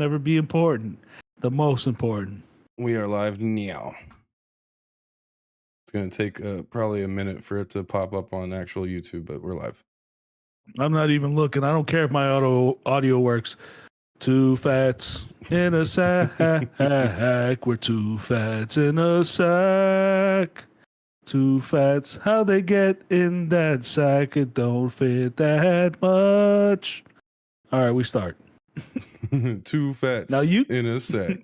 never be important. The most important. We are live now. It's going to take probably a minute for it to pop up on actual YouTube, but we're live. I'm not even looking. I don't care if my audio works. Two fats in a sack. We're two fats in a sack. Two fats. How they get in that sack? It don't fit that much. All right, we start. Two fats Now you- in a sack.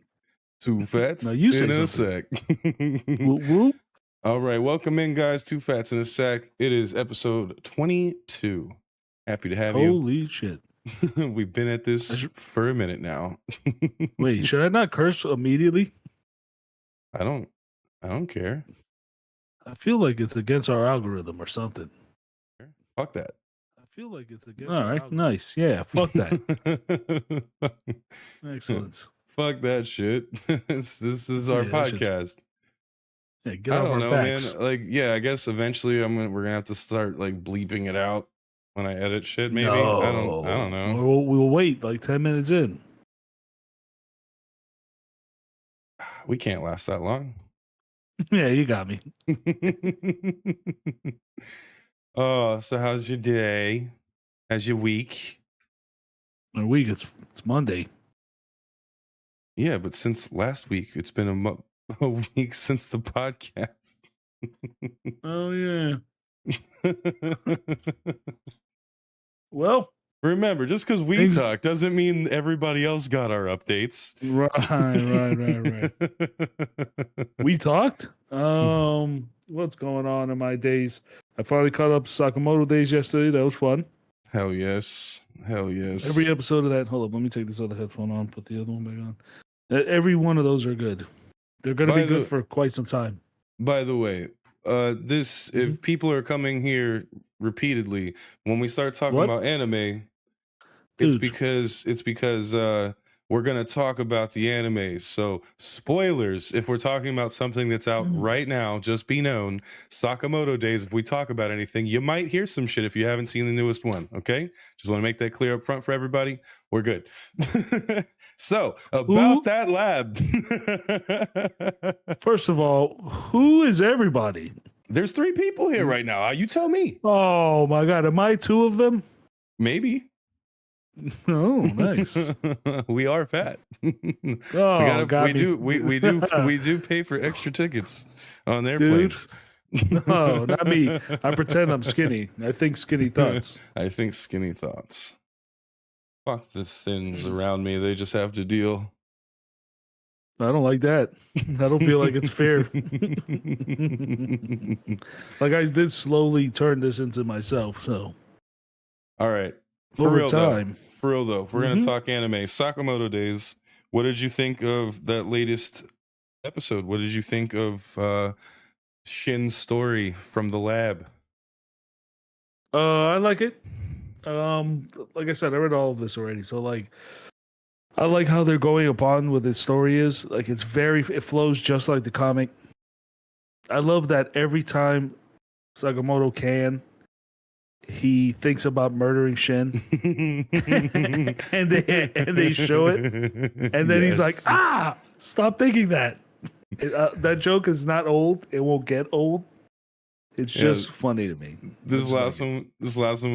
Two fats Now you say in a something. sack. Whoop, whoop. All right, welcome in, guys. Two fats in a sack. It is episode 22. Happy to have you. Holy shit. We've been at this for a minute now. Wait, should I not curse immediately? I don't care. I feel like it's against our algorithm or something. Fuck that. I feel like it's against our algorithm. Nice. Yeah, fuck that. Excellent. Fuck that shit. This is our podcast. Yeah, get I off don't our know, backs. man. Like, yeah, I guess eventually we're gonna have to start like bleeping it out when I edit shit. Maybe No. I don't know. We'll wait like 10 minutes in. We can't last that long. Yeah, you got me. Oh, so how's your day? How's your week? My week, it's Monday. Yeah, but since last week, it's been a week since the podcast. Oh yeah. Well, remember, just because we talk doesn't mean everybody else got our updates. Right. We talked. What's going on in my days? I finally caught up to Sakamoto Days yesterday. That was fun. Hell yes. Every episode of that. Hold up, let me take this other headphone on. Put the other one back on. Every one of those are good. They're going to be good for quite some time. By the way, if people are coming here repeatedly, when we start talking about anime, it's because we're going to talk about the anime. So spoilers, if we're talking about something that's out right now, just be known, Sakamoto Days, if we talk about anything, you might hear some shit if you haven't seen the newest one, okay? Just want to make that clear up front for everybody. We're good. So, about that lab. First of all, who is everybody? There's 3 people here right now. You tell me. Oh my God, am I 2 of them? Maybe. Oh, nice. We are fat. We do pay for extra tickets on airplanes. No, not me. I pretend I'm skinny. I think skinny thoughts. I think skinny thoughts. Fuck the thins around me. They just have to deal. I don't like that. I don't feel like it's fair. Like I did slowly turn this into myself. So, all right. For real though, if we're going to talk anime, Sakamoto Days, what did you think of that latest episode? What did you think of Shin's story from the lab? I like it. Like I said, I read all of this already. So like, I like how they're going upon what this story is. Like it flows just like the comic. I love that every time Sakamoto he thinks about murdering Shin, and they show it, and then he's like, stop thinking that. That joke is not old. It won't get old. It's just funny to me. This last one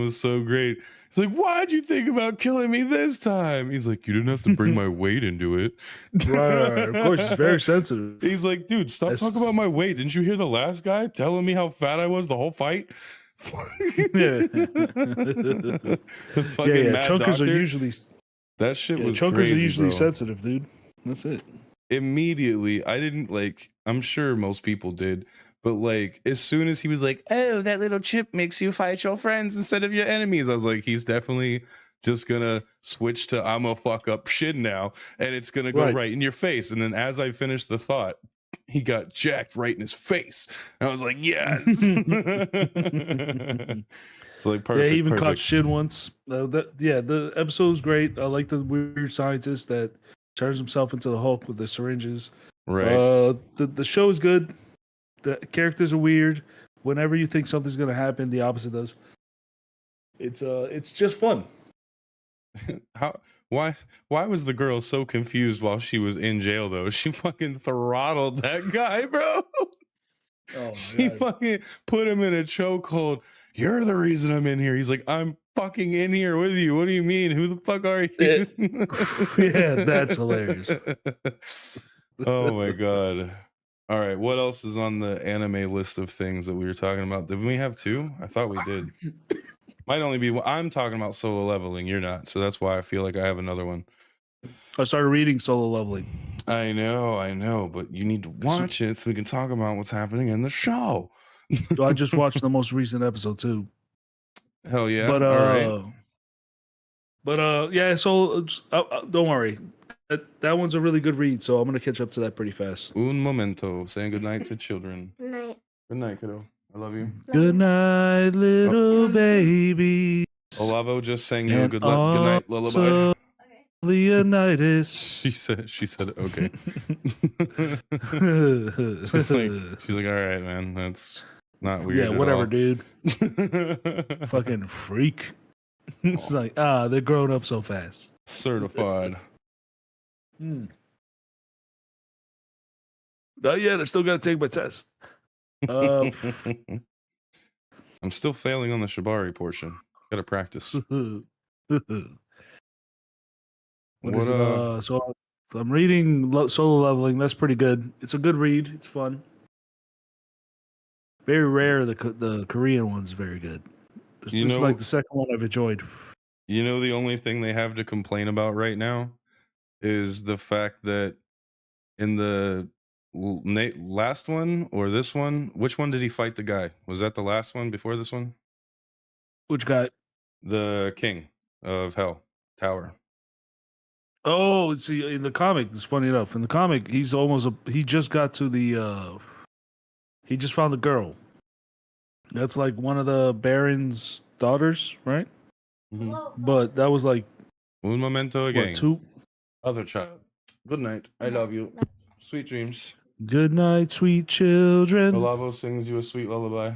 was so great. It's like, why'd you think about killing me this time? He's like, you didn't have to bring my weight into it. Right. Of course, it's very sensitive. He's like, dude, stop talking about my weight. Didn't you hear the last guy telling me how fat I was the whole fight? Yeah. Chunkers are usually that shit was chunkers crazy, are usually bro. sensitive, dude. That's it. Immediately, I didn't I'm sure most people did, but as soon as he was like, oh, that little chip makes you fight your friends instead of your enemies, I was like, he's definitely just gonna switch to I'm gonna fuck up Shin now, and it's gonna go right in your face. And then as I finished the thought, he got jacked right in his face. And I was like, yes. So perfect. Yeah, he even caught Shin once. The episode was great. I like the weird scientist that turns himself into the Hulk with the syringes. Right. The show is good. The characters are weird. Whenever you think something's gonna happen, the opposite does. It's just fun. Why was the girl so confused while she was in jail though? She fucking throttled that guy, bro. Oh She fucking put him in a chokehold. You're the reason I'm in here. He's like, I'm fucking in here with you. What do you mean? Who the fuck are you? Yeah, that's hilarious. Oh my god. All right, what else is on the anime list of things that we were talking about? Did we have two? I thought we did. Might only be. I'm talking about Solo Leveling. You're not, so that's why I feel like I have another one. I started reading Solo Leveling. I know, but you need to watch it so we can talk about what's happening in the show. I just watched the most recent episode too. Hell yeah! But all right. Yeah. So don't worry, that one's a really good read. So I'm gonna catch up to that pretty fast. Un momento. Saying goodnight to children. Good night. Good night, kiddo. I love you. Good night, little baby. Olavo just sang you a good night lullaby. Leonidas. She said okay. she's like, all right, man, that's not weird. Yeah, whatever, all. dude. Fucking freak. It's like, they're growing up so fast. Certified. Not yet. I still got to take my test. I'm still failing on the Shibari portion. Gotta practice. What is it? So I'm reading Solo Leveling. That's pretty good. It's a good read. It's fun. Very rare. The Korean one's very good. This is like the second one I've enjoyed. You know, the only thing they have to complain about right now is the fact that in the last one or this one, which one did he fight the guy? Was that the last one before this one? Which guy? The king of Hell Tower. Oh, see, in the comic, it's funny enough. In the comic, he just got to the, he just found the girl. That's like one of the Baron's daughters, right? Mm-hmm. But that was like un momento again. What, two? Other child. Good night. I love you. Sweet dreams. Good night, sweet children. Olavo sings you a sweet lullaby.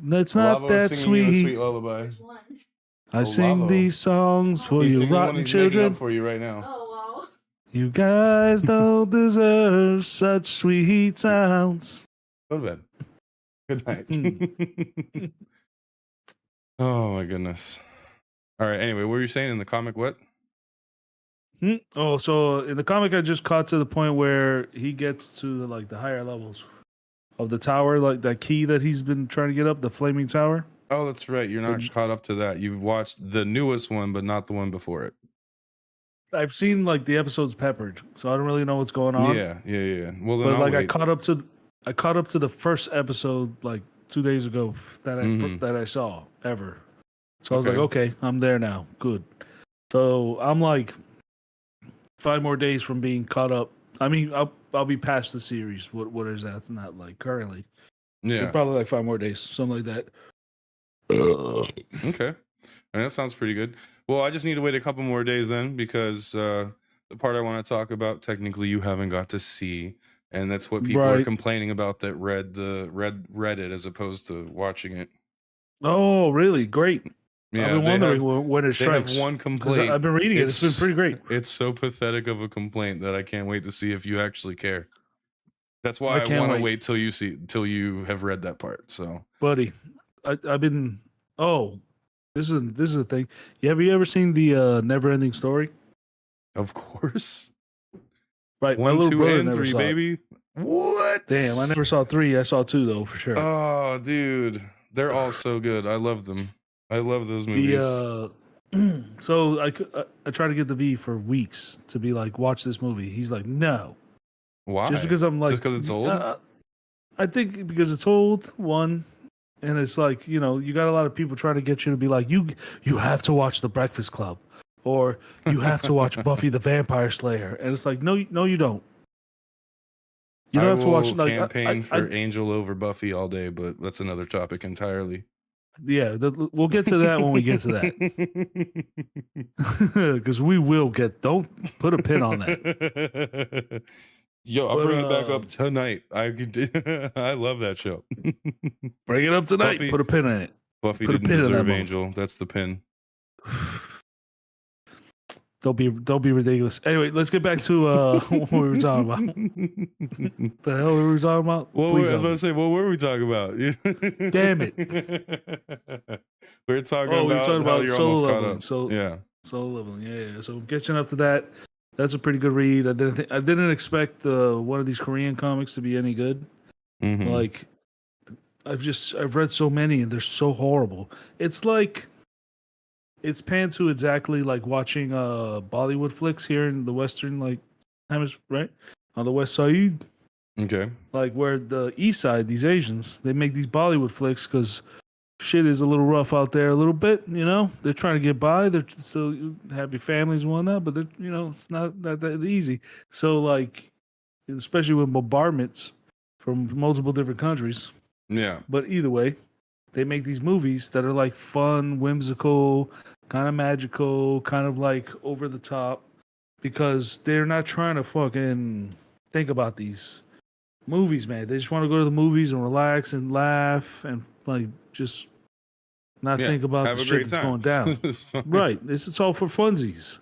That's not Olavo that singing you a sweet. sweet lullaby. I sing these songs for you rotten children. For you right now. Oh wow. You guys don't deserve such sweet sounds. Go to bed. Good night. Oh my goodness. All right. Anyway, what were you saying in the comic? What? Oh, so in the comic, I just caught to the point where he gets to the higher levels of the tower, like that key that he's been trying to get up, the flaming tower. Oh, that's right. You're not caught up to that. You've watched the newest one, but not the one before it. I've seen the episodes peppered, so I don't really know what's going on. Yeah. Well, then but I caught up to the first episode 2 days ago that I saw ever. So I was like, okay, I'm there now. Good. So I'm 5 more days from being caught up. I mean, I'll be past the series. What is that? It's not currently. Yeah. Probably 5 more days, something like that. Okay. And that sounds pretty good. Well, I just need to wait a couple more days then, because the part I want to talk about, technically you haven't got to see, and that's what people are complaining about that read it as opposed to watching it. Oh, really? Great. Yeah, I've been wondering when it strikes. They have one complaint. I've been reading it. It's been pretty great. It's so pathetic of a complaint that I can't wait to see if you actually care. That's why I want to wait till you have read that part. So, buddy, I've been. Oh, this is a thing. Have you ever seen the Never Ending Story? Of course. Right. 1, 2, and 3, baby. What? Damn, I never saw 3. I saw 2 though, for sure. Oh, dude, they're all so good. I love them. I love those movies. So I tried to get the V for weeks to be watch this movie. He's like, no. Why? Just because I'm just because it's old? I think because it's old, one, and it's you got a lot of people trying to get you to be like, you have to watch The Breakfast Club, or you have to watch Buffy the Vampire Slayer, and it's no, you don't. You don't have to watch. Campaign for Angel over Buffy all day, but that's another topic entirely. Yeah, we'll get to that when we get to that. Because we will get. Don't put a pin on that. Yo, I'll bring it back up tonight. I love that show. Bring it up tonight. Put a pin in it. Buffy didn't deserve Angel. That's the pin. Don't be ridiculous. Anyway, let's get back to what we were talking about. The hell were we talking about? What were we talking about? Damn it. We were talking about how you're almost caught up. Solo Leveling. Yeah. So catching up to that. That's a pretty good read. I didn't expect one of these Korean comics to be any good. Mm-hmm. Like, I've read so many and they're so horrible. It's like, it's panned to exactly like watching Bollywood flicks here in the Western, like, hemisphere, right? On the West Side. Okay. Like, where the East Side, these Asians, they make these Bollywood flicks because shit is a little rough out there a little bit, you know? They're trying to get by. They're still happy families and whatnot, but they're, you know, it's not that easy. So, like, especially with bombardments from multiple different countries. Yeah. But either way, they make these movies that are like fun, whimsical, kind of magical, kind of like over the top, because they're not trying to fucking think about these movies, man. They just want to go to the movies and relax and laugh and like just not think about the shit that's going down. Right. It's all for funsies.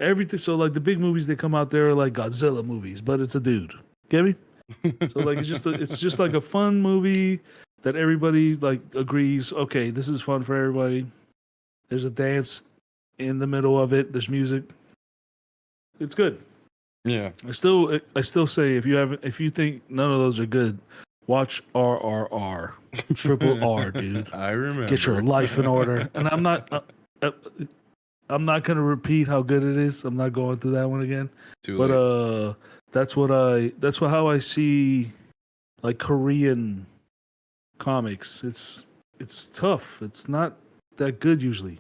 Everything. So like the big movies that come out there are like Godzilla movies, but it's a dude. Get me? So like it's just like a fun movie that everybody like agrees, okay, this is fun for everybody. There's a dance in the middle of it. There's music. It's good. Yeah. I still say if you think none of those are good, watch RRR. Triple R, dude. I remember. Get your life in order. And I'm not gonna repeat how good it is. I'm not going through that one again. That's how I see like Korean comics. It's tough. It's not that good usually.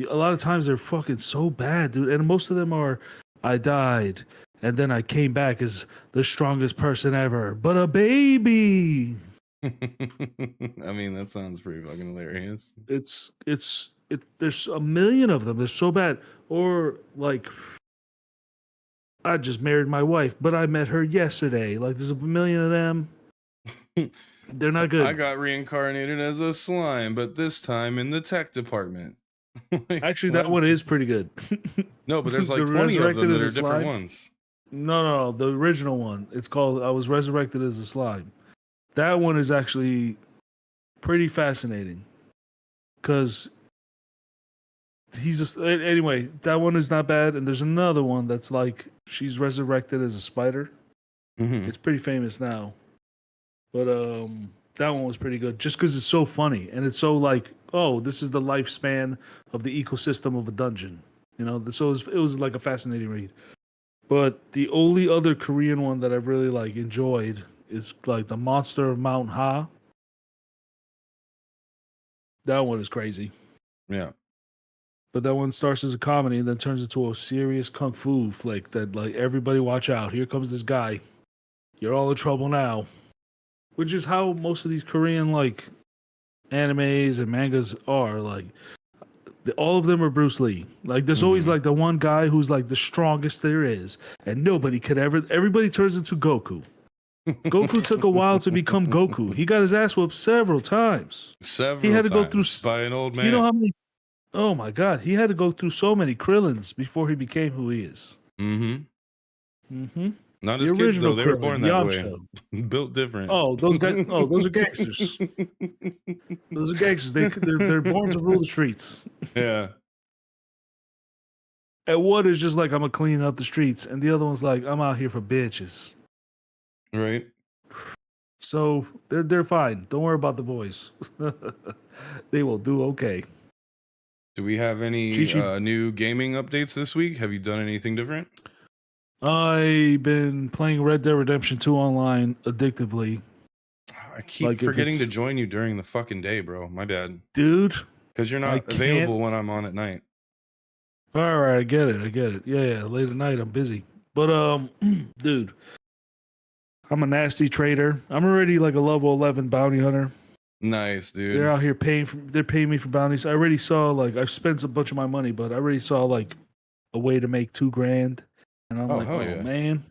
A lot of times they're fucking so bad, dude. And most of them are, I died and then I came back as the strongest person ever, but a baby. I mean, that sounds pretty fucking hilarious. There's a million of them. They're so bad. Or like, I just married my wife, but I met her yesterday. Like, there's a million of them. They're not good. I got reincarnated as a slime, but this time in the tech department. Like, actually, that one is pretty good. No, but there's like 20 of them that are different ones. No, the original one. It's called I Was Resurrected as a Slime. That one is actually pretty fascinating because anyway, that one is not bad. And there's another one that's like she's resurrected as a spider. Mm-hmm. It's pretty famous now, but that one was pretty good just because it's so funny and it's so like, oh, this is the lifespan of the ecosystem of a dungeon, you know. So it was like a fascinating read. But the only other Korean one that I really like enjoyed is like the Monster of Mount Ha. That one is crazy. Yeah. But that one starts as a comedy and then turns into a serious kung fu flick that like everybody watch out. Here comes this guy. You're all in trouble now. Which is how most of these Korean like animes and mangas are. Like all of them are Bruce Lee. Like there's always like the one guy who's like the strongest there is. And nobody could everybody turns into Goku. Goku took a while to become Goku. He got his ass whooped several times. He had to go through by an old man. You know how many? Oh my God, he had to go through so many Krillins before he became who he is. Not his kids though; they were born that way, built different. Oh, those guys! Oh, those are gangsters. Those are gangsters. They're born to rule the streets. Yeah. And one is just like, I'm gonna clean up the streets, and the other one's like, I'm out here for bitches. Right. So they're fine. Don't worry about the boys. They will do okay. Do we have any new gaming updates this week? Have you done anything different? I've been playing Red Dead Redemption 2 online addictively. I keep forgetting to join you during the fucking day, bro. My bad. Dude. Because you're not available when I'm on at night. All right, I get it. Yeah, late at night I'm busy. But dude, I'm a nasty trader. I'm already like a level 11 bounty hunter. Nice, dude. They're out here they're paying me for bounties. I already saw like I've spent a bunch of my money, but I already saw like a way to make $2,000. And I'm man,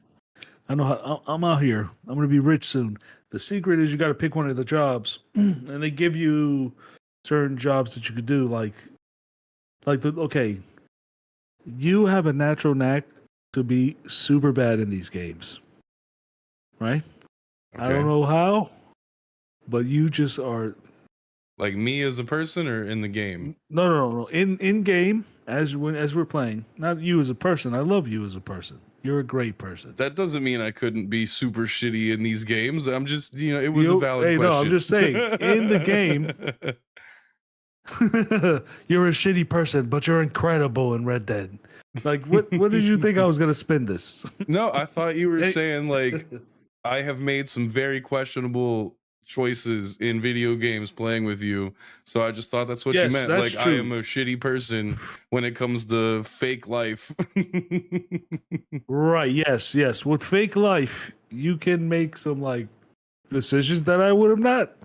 I know how I'm out here. I'm going to be rich soon. The secret is you got to pick one of the jobs and they give you certain jobs that you could do. Like you have a natural knack to be super bad in these games, right? Okay. I don't know how, but you just are. Like me as a person or in the game? No. In game, as we're playing, not you as a person. I love you as a person. You're a great person. That doesn't mean I couldn't be super shitty in these games. I'm just, it was a valid hey, question. No, I'm just saying, in the game, you're a shitty person, but you're incredible in Red Dead. Like, what did you think I was gonna spin this? No, I thought you were saying like I have made some very questionable choices in video games playing with you. So I just thought that's what you meant. That's Like true. I am a shitty person when it comes to fake life. Right, yes. With fake life, you can make some like decisions that I would have not.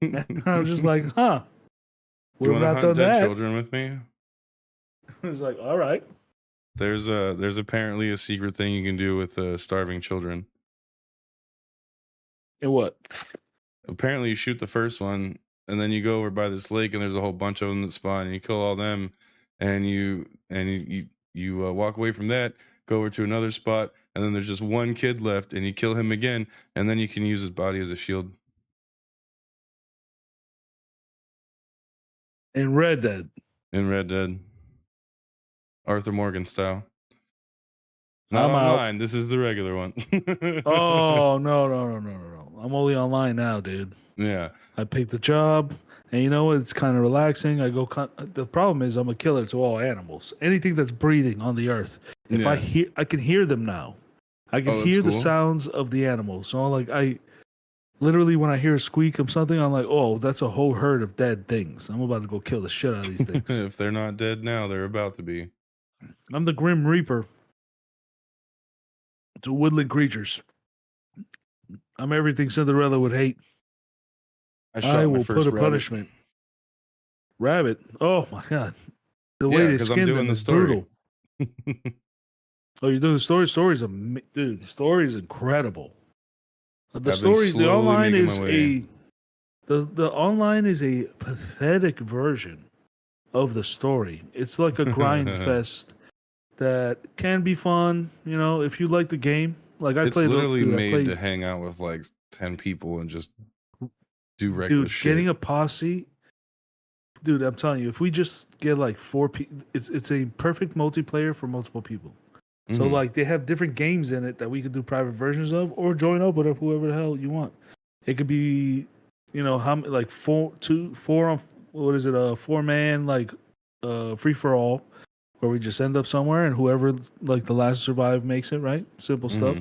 And I was just like, huh. You want to not hunt done dead that. children with me? I was like, all right. There's apparently a secret thing you can do with starving children. And what? Apparently, you shoot the first one, and then you go over by this lake, and there's a whole bunch of them that spawn, and you kill all them, and you walk away from that, go over to another spot, and then there's just one kid left, and you kill him again, and then you can use his body as a shield. In Red Dead. In Red Dead. Arthur Morgan style. Not I'm online. out. This is the regular one. Oh, no. I'm only online now, dude. Yeah. I picked the job, and you know what? It's kind of relaxing. The problem is I'm a killer to all animals. Anything that's breathing on the earth. If I can hear them now. I can hear the sounds of the animals. So I literally, when I hear a squeak of something, I'm like, oh, that's a whole herd of dead things. I'm about to go kill the shit out of these things. If they're not dead now, they're about to be. I'm the Grim Reaper to woodland creatures. I'm everything Cinderella would hate. I will put a punishment. Rabbit. Oh my god. The way they skin them is brutal. Oh, you're doing the story? Dude, the story is incredible. The online is the online is a pathetic version of the story. It's like a grind fest that can be fun, if you like the game. Like it's literally made to hang out with like 10 people and just do reckless shit. Getting a posse. Dude, I'm telling you, if we just get like 4 people, it's a perfect multiplayer for multiple people. So like they have different games in it that we could do private versions of, or join up with whoever the hell you want. It could be, like 4-man like free for all, where we just end up somewhere and whoever like the last to survive makes it, right? Simple stuff.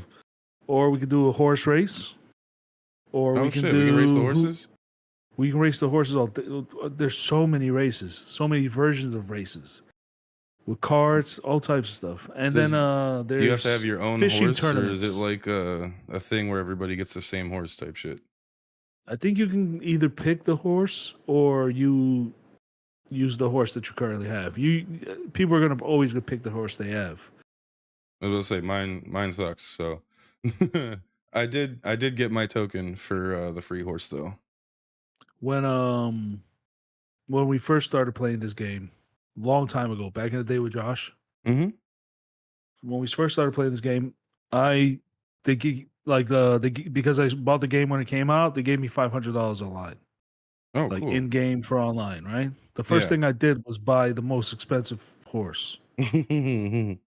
Or we could do a horse race. Or we can race the horses. We can race the horses there's so many races, so many versions of races. With carts, all types of stuff. And then there's do you have to have your own horse, tournaments. Or is it like a thing where everybody gets the same horse type shit? I think you can either pick the horse or you use the horse that you currently have. People are always gonna pick the horse they have. I was gonna say mine sucks. So I did get my token for the free horse though. When we first started playing this game, long time ago, back in the day with Josh. When we first started playing this game, because I bought the game when it came out, they gave me $500 online. Oh, like cool. in game for online, right? The first thing I did was buy the most expensive horse. So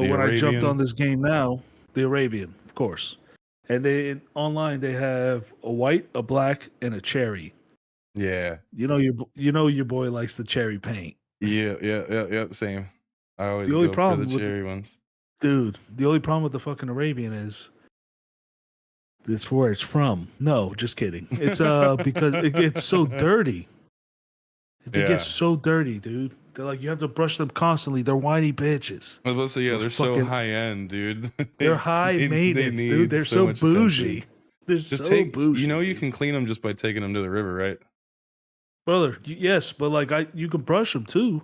when I jumped on this game now, the Arabian, of course, and online they have a white, a black, and a cherry. Yeah, your boy likes the cherry paint. Yeah. Same. I always go for the cherry ones. Dude, the only problem with the fucking Arabian is it's where it's from. No, just kidding. It's because it gets so dirty. They get so dirty, dude. They're like, you have to brush them constantly. They're whiny bitches. I was about to say, they're so high end, dude. They're high maintenance, dude. They're so bougie. They're so bougie. You can clean them just by taking them to the river, right? Brother, yes, but like you can brush them too.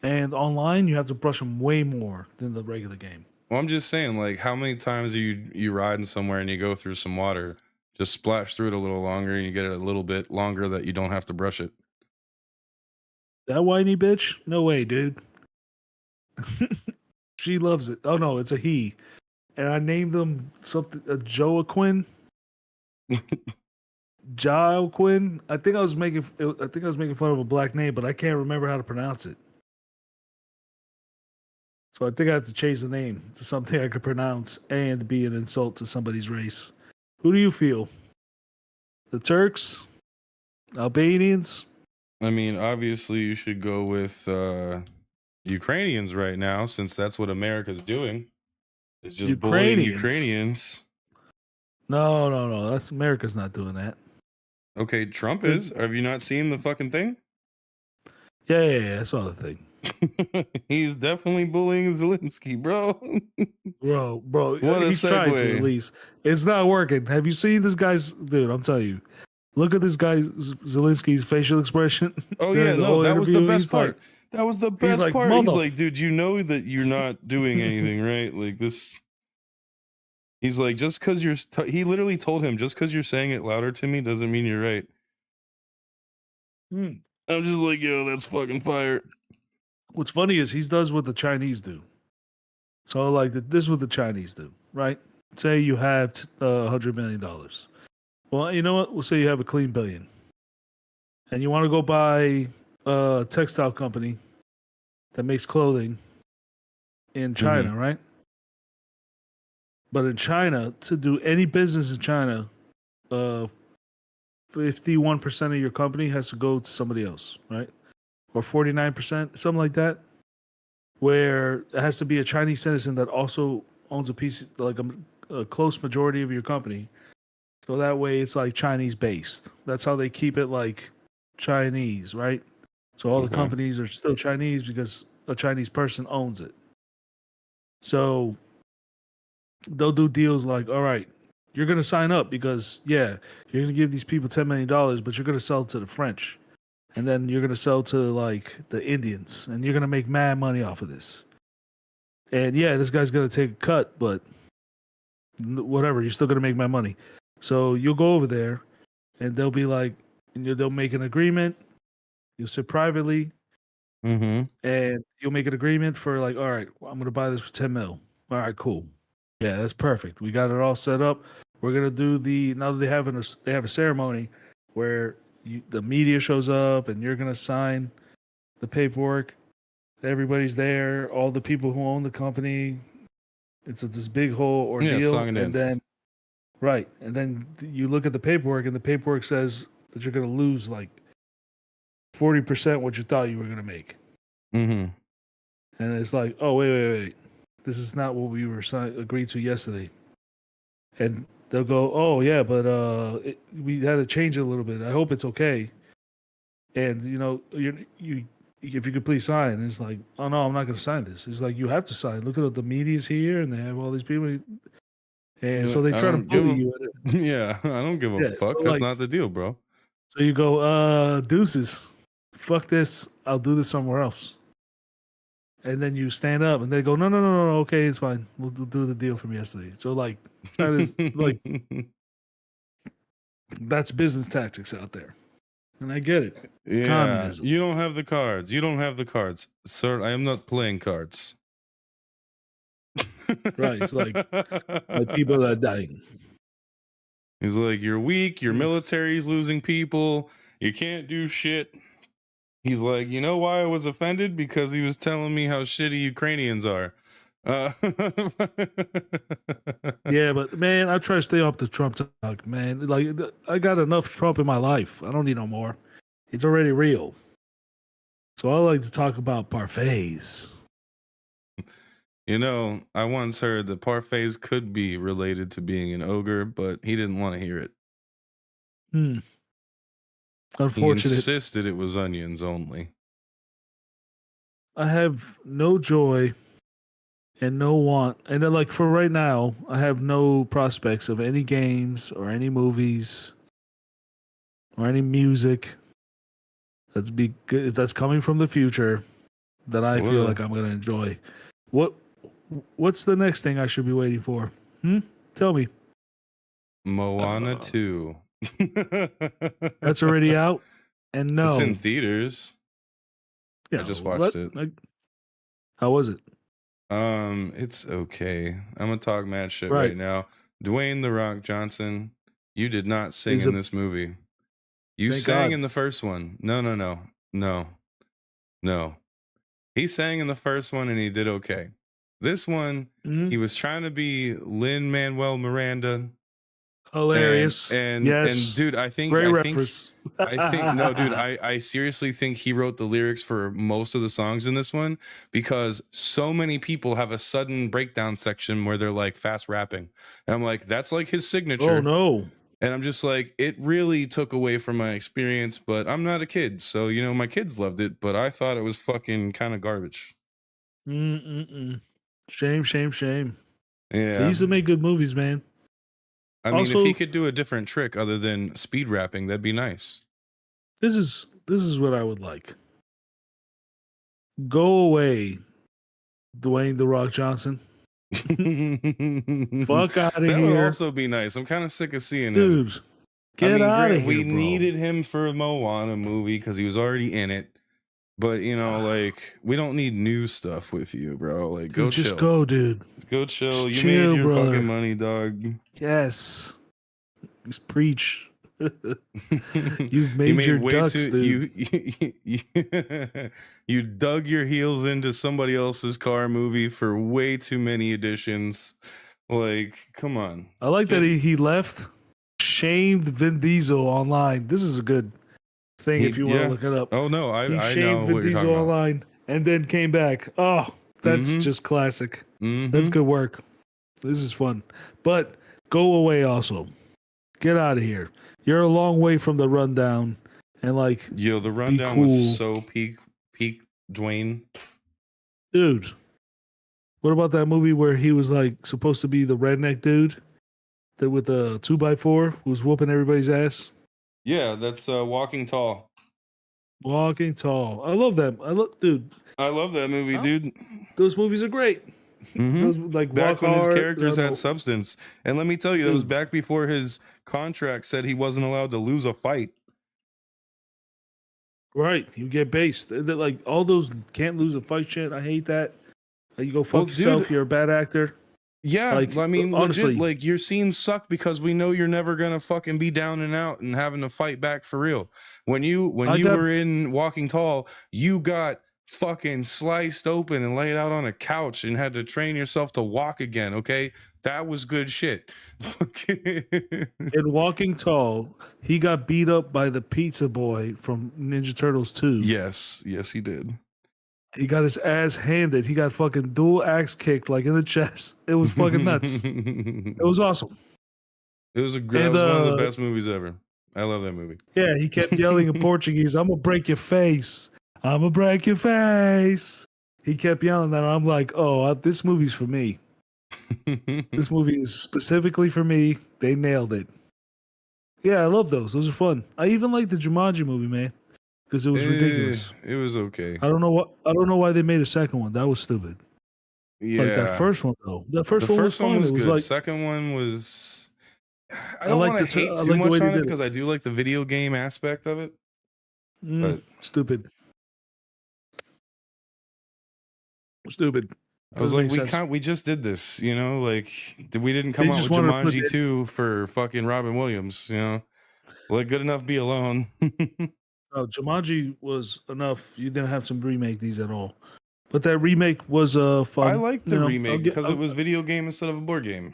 And online, you have to brush them way more than the regular game. Well, I'm just saying, like, how many times are you riding somewhere and you go through some water, just splash through it a little longer, and you get it a little bit longer that you don't have to brush it. That whiny bitch? No way, dude. She loves it. Oh no, it's a he. And I named them something Joaquin. Joaquin. I think I was making fun of a black name, but I can't remember how to pronounce it. So I think I have to change the name to something I could pronounce and be an insult to somebody's race. Who do you feel? The Turks? Albanians? I mean, obviously, you should go with Ukrainians right now, since that's what America's doing. It's just bullying Ukrainians. No. That's America's not doing that. Okay, Trump is. Have you not seen the fucking thing? Yeah. I saw the thing. He's definitely bullying Zelensky, bro. bro. What he's a segue. trying to, at least. It's not working. Have you seen this guy's dude? I'm telling you. Look at this guy Zelensky's facial expression. Oh yeah, no, that was the best part. That was the best part. He's like, dude, you know that you're not doing anything, right? Like this. He's like, just because you're. He literally told him, just because you're saying it louder to me doesn't mean you're right. I'm just like, yo, that's fucking fire. What's funny is he does what the Chinese do. So like this is what the Chinese do, right? Say you have $100 million. Well, you know what? We'll say you have a clean billion, and you want to go buy a textile company that makes clothing in China, right? But in China, to do any business in China, 51% of your company has to go to somebody else, right? Or 49%, something like that, where it has to be a Chinese citizen that also owns a piece, like a close majority of your company. So that way it's like Chinese based. That's how they keep it like Chinese, right? So all the companies are still Chinese because a Chinese person owns it. So they'll do deals like, all right, you're going to sign up because, yeah, you're going to give these people $10 million, but you're going to sell to the French. And then you're going to sell to like the Indians and you're going to make mad money off of this. And yeah, this guy's going to take a cut, but whatever, you're still going to make my money. So you'll go over there and they'll be like, they'll make an agreement. You'll sit privately and you'll make an agreement for like, all right, well, I'm going to buy this for 10 mil. All right, cool. Yeah, that's perfect. We got it all set up. We're going to do now that they have a ceremony where the media shows up and you're going to sign the paperwork. Everybody's there. All the people who own the company. It's this big whole ordeal. Yeah, song and dance. Then, right. And then you look at the paperwork and the paperwork says that you're going to lose like 40% what you thought you were going to make. And it's like, oh, wait. This is not what we were agreed to yesterday. And they'll go, oh, yeah, but we had to change it a little bit. I hope it's okay. And, you if you could please sign. And it's like, oh, no, I'm not going to sign this. It's like, you have to sign. Look at the media's here, and they have all these people. And so they try to bully you. Yeah, I don't give a fuck. So that's not the deal, bro. So you go, deuces. Fuck this. I'll do this somewhere else. And then you stand up, and they go, no. Okay, it's fine. We'll do the deal from yesterday. So like, that's business tactics out there, and I get it. Yeah, communism. You don't have the cards. You don't have the cards, sir. I am not playing cards. Right? It's like my people are dying. He's like, you're weak. Your military's losing people. You can't do shit. He's like, you know why I was offended? Because he was telling me how shitty Ukrainians are. Yeah, but man, I try to stay off the Trump talk, man. Like, I got enough Trump in my life. I don't need no more. It's already real. So I like to talk about parfaits. I once heard that parfaits could be related to being an ogre, but he didn't want to hear it. Unfortunate. He insisted it was onions only. I have no joy and no want. And then, like, for right now, I have no prospects of any games or any movies or any music that's coming from the future that I feel like I'm going to enjoy. What's the next thing I should be waiting for? Tell me. Moana 2. That's already out? And no. It's in theaters. Yeah, I just watched it. How was it? It's okay. I'm gonna talk mad shit Right. right now. Dwayne The Rock Johnson, you did not sing He's in a this movie. You thank sang God. in the first one. No. He sang in the first one and he did okay. This one, Mhm. he was trying to be Lin-Manuel Miranda. Hilarious. And Yes. dude, I think Great I think reference. I think no, dude, I seriously think he wrote the lyrics for most of the songs in this one because so many people have a sudden breakdown section where they're like fast rapping. And I'm like, that's like his Oh signature. no. And I'm just like, it really took away from my experience, but I'm not a kid. So, you know, my kids loved it, but I thought it was fucking kind of garbage. Mm-mm-mm. Shame, shame, shame. They Yeah. used to make good movies, man. I mean, if he Also, could do a different trick other than speed rapping, that'd be nice. this is what I would like. Go away, Dwayne the Rock Johnson. Fuck out of That would here, also be nice. I'm kind of sick of seeing him. dude. I Get mean, out of Grant, here, we bro. needed him for a Moana movie because he was already in it. But you know, like, we don't need new stuff with you, bro. Like, Dude, go just chill. go, dude. Go chill. Just You chill, made your brother. fucking money, dog. Yes. Just preach. You've You made your ducks, dude. You dug your heels into somebody else's car movie for way too many editions. Like, come on. I like that he left, shamed Vin Diesel online. This is a good thing if you want to look it up. Oh no, He I shamed know Vin what you're Diesel talking about. online and then came back. Oh, that's just classic. That's good work. This is fun. But go away also. Get out of here. You're a long way from the rundown. And like, Yo, the rundown cool. was so peak Dwayne. Dude, what about that movie where he was like supposed to be the redneck dude that with the 2x4 who was whooping everybody's ass? Yeah, that's Walking Tall. Walking Tall. I love that. Dude. I love that movie, dude. Those movies are great. Those like back when Walk his Hard, characters had substance. And let me tell you, that was Dude. back before his contract said he wasn't allowed to lose a fight. Right. You get based. They're like all those can't lose a fight shit. I hate that. Like, you go fuck yourself. Dude, you're a bad actor. Yeah, like, I mean, honestly, legit, like your scenes suck because we know you're never gonna fucking be down and out and having to fight back for real. When you were in Walking Tall, you got fucking sliced open and laid out on a couch and had to train yourself to walk again. Okay, that was good shit. In Walking Tall, he got beat up by the pizza boy from Ninja Turtles 2. Yes, he did. He got his ass handed. He got fucking dual axe kicked like in the chest. It was fucking nuts. It was awesome. It was one of the best movies ever. I love that movie. Yeah, he kept yelling in Portuguese, "I'm gonna break your face. I'm gonna break your face." He kept yelling that. I'm like, oh, this movie's for me. This movie is specifically for me. They nailed it. Yeah, I love those. Those are fun. I even like the Jumanji movie, man, because it was ridiculous. It was okay. I don't know why they made a second one. That was stupid. Yeah, like that first one though. The first one was fun. Was it was good. Like, second one was. I don't want to hate too like much on it because I do like the video game aspect of it. But stupid. I was like, we just did this, you know, like we didn't come out with Jumanji 2 for fucking Robin Williams, you know. Like, good enough be alone. Oh, Jumanji was enough. You didn't have to remake these at all. But that remake was fun. I liked the remake because it was video game instead of a board game.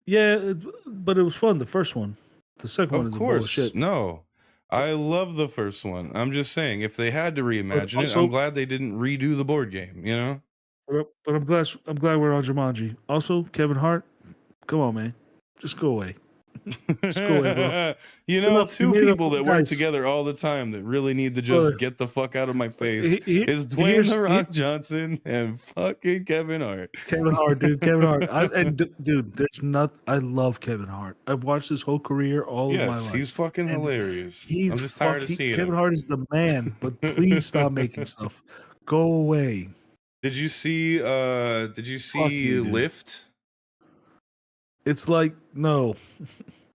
Yeah, but it was fun. The first one, the second one is bullshit. No, I love the first one. I'm just saying, if they had to reimagine it, I'm glad they didn't redo the board game. You know. But I'm glad we're on Jumanji. Also, Kevin Hart, come on, man, just go away. Just go away, bro. You know, two people that work together all the time that really need to just get the fuck out of my face is Dwayne The Rock Johnson and fucking Kevin Hart. Kevin Hart, dude. Kevin Hart. Dude, there's not. I love Kevin Hart. I've watched his whole career, all of my life. He's fucking hilarious. I'm just tired of seeing Kevin Hart is the man. But please stop making stuff. Go away. Did you see Lift? It's like, no.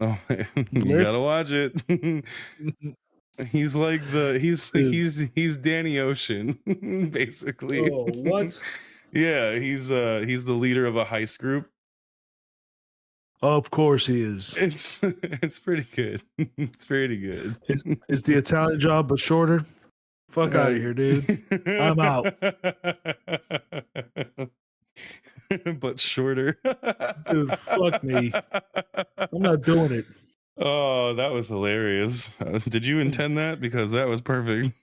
Oh, you gotta watch it. He's like he's Danny Ocean, basically. Oh, what? Yeah, he's the leader of a heist group. Of course he is. It's pretty good. It's pretty good. It's the Italian Job, but shorter. Fuck out of here, dude. I'm out. But shorter. Dude, fuck me. I'm not doing it. Oh, that was hilarious. Did you intend that? Because that was perfect.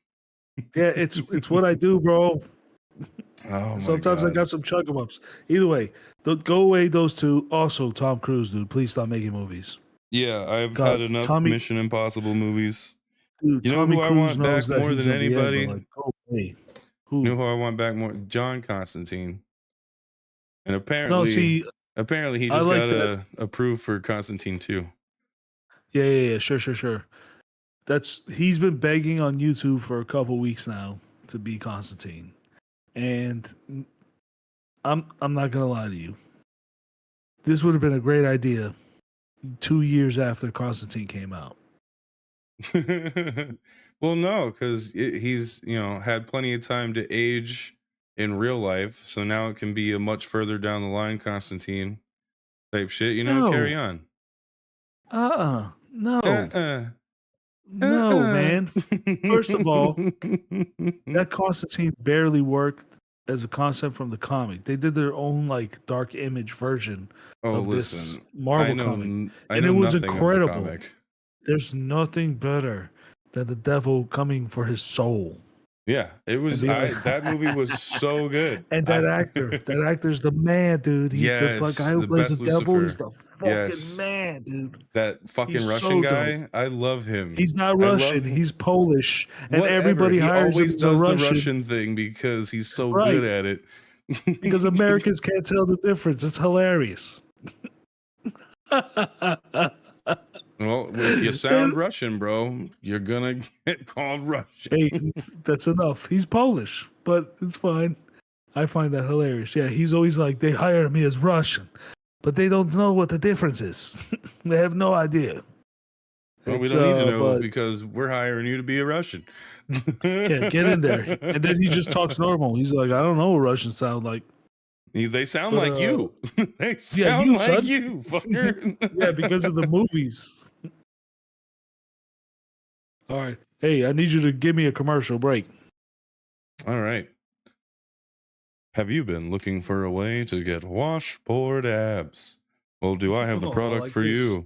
Yeah, it's what I do, bro. Oh, sometimes I got some chug 'em ups. Either way, go away those two. Also, Tom Cruise, dude. Please stop making movies. Yeah, I've God, had enough Tommy- Mission Impossible movies. Dude, You know Tommy who I Cruise want knows back that more he's than at the end, anybody? but, like, go away. Who? You know who I want back more? John Constantine. And No, apparently, see, apparently he I just like got approved for Constantine too. yeah, sure. He's been begging on YouTube for a couple weeks now to be Constantine, and I'm not gonna lie to you. This would have been a great idea 2 years after Constantine came out. Well, no, because he's had plenty of time to age in real life, so now it can be a much further down the line Constantine type shit. No. Carry on. No, No, man. First of all, that Constantine barely worked as a concept from the comic. They did their own like dark image version of this Marvel comic, and it was incredible. There's nothing better than the devil coming for his soul. Yeah, it was. That movie was so good, and that actor's the man, dude. He's the guy who plays the devil. He's the fucking man, dude. That fucking Russian guy, I love him. He's not Russian. He's Polish, and everybody hires him as a Russian. The Russian thing because he's so good at it. Because Americans can't tell the difference. It's hilarious. Well, if you sound Russian, bro, you're gonna get called Russian. Hey, that's enough. He's Polish, but it's fine. I find that hilarious. Yeah, he's always like, they hire me as Russian, but they don't know what the difference is. They have no idea. Well, we don't need to know because we're hiring you to be a Russian. Yeah, get in there. And then he just talks normal. He's like, I don't know what Russians sound like. They sound like you. They sound like you, fucker. Yeah, because of the movies. All right. Hey, I need you to give me a commercial break. All right. Have you been looking for a way to get washboard abs? Well, do I have the product for you?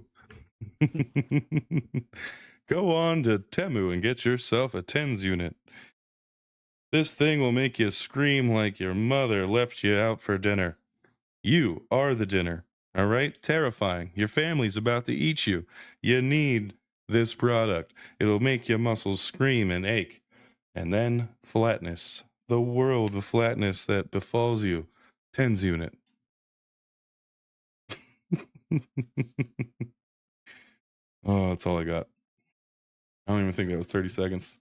Go on to Temu and get yourself a TENS unit. This thing will make you scream like your mother left you out for dinner. You are the dinner, all right? Terrifying. Your family's about to eat you. You need this product. It'll make your muscles scream and ache. And then flatness. The world of flatness that befalls you. TENS unit. Oh, that's all I got. I don't even think that was 30 seconds.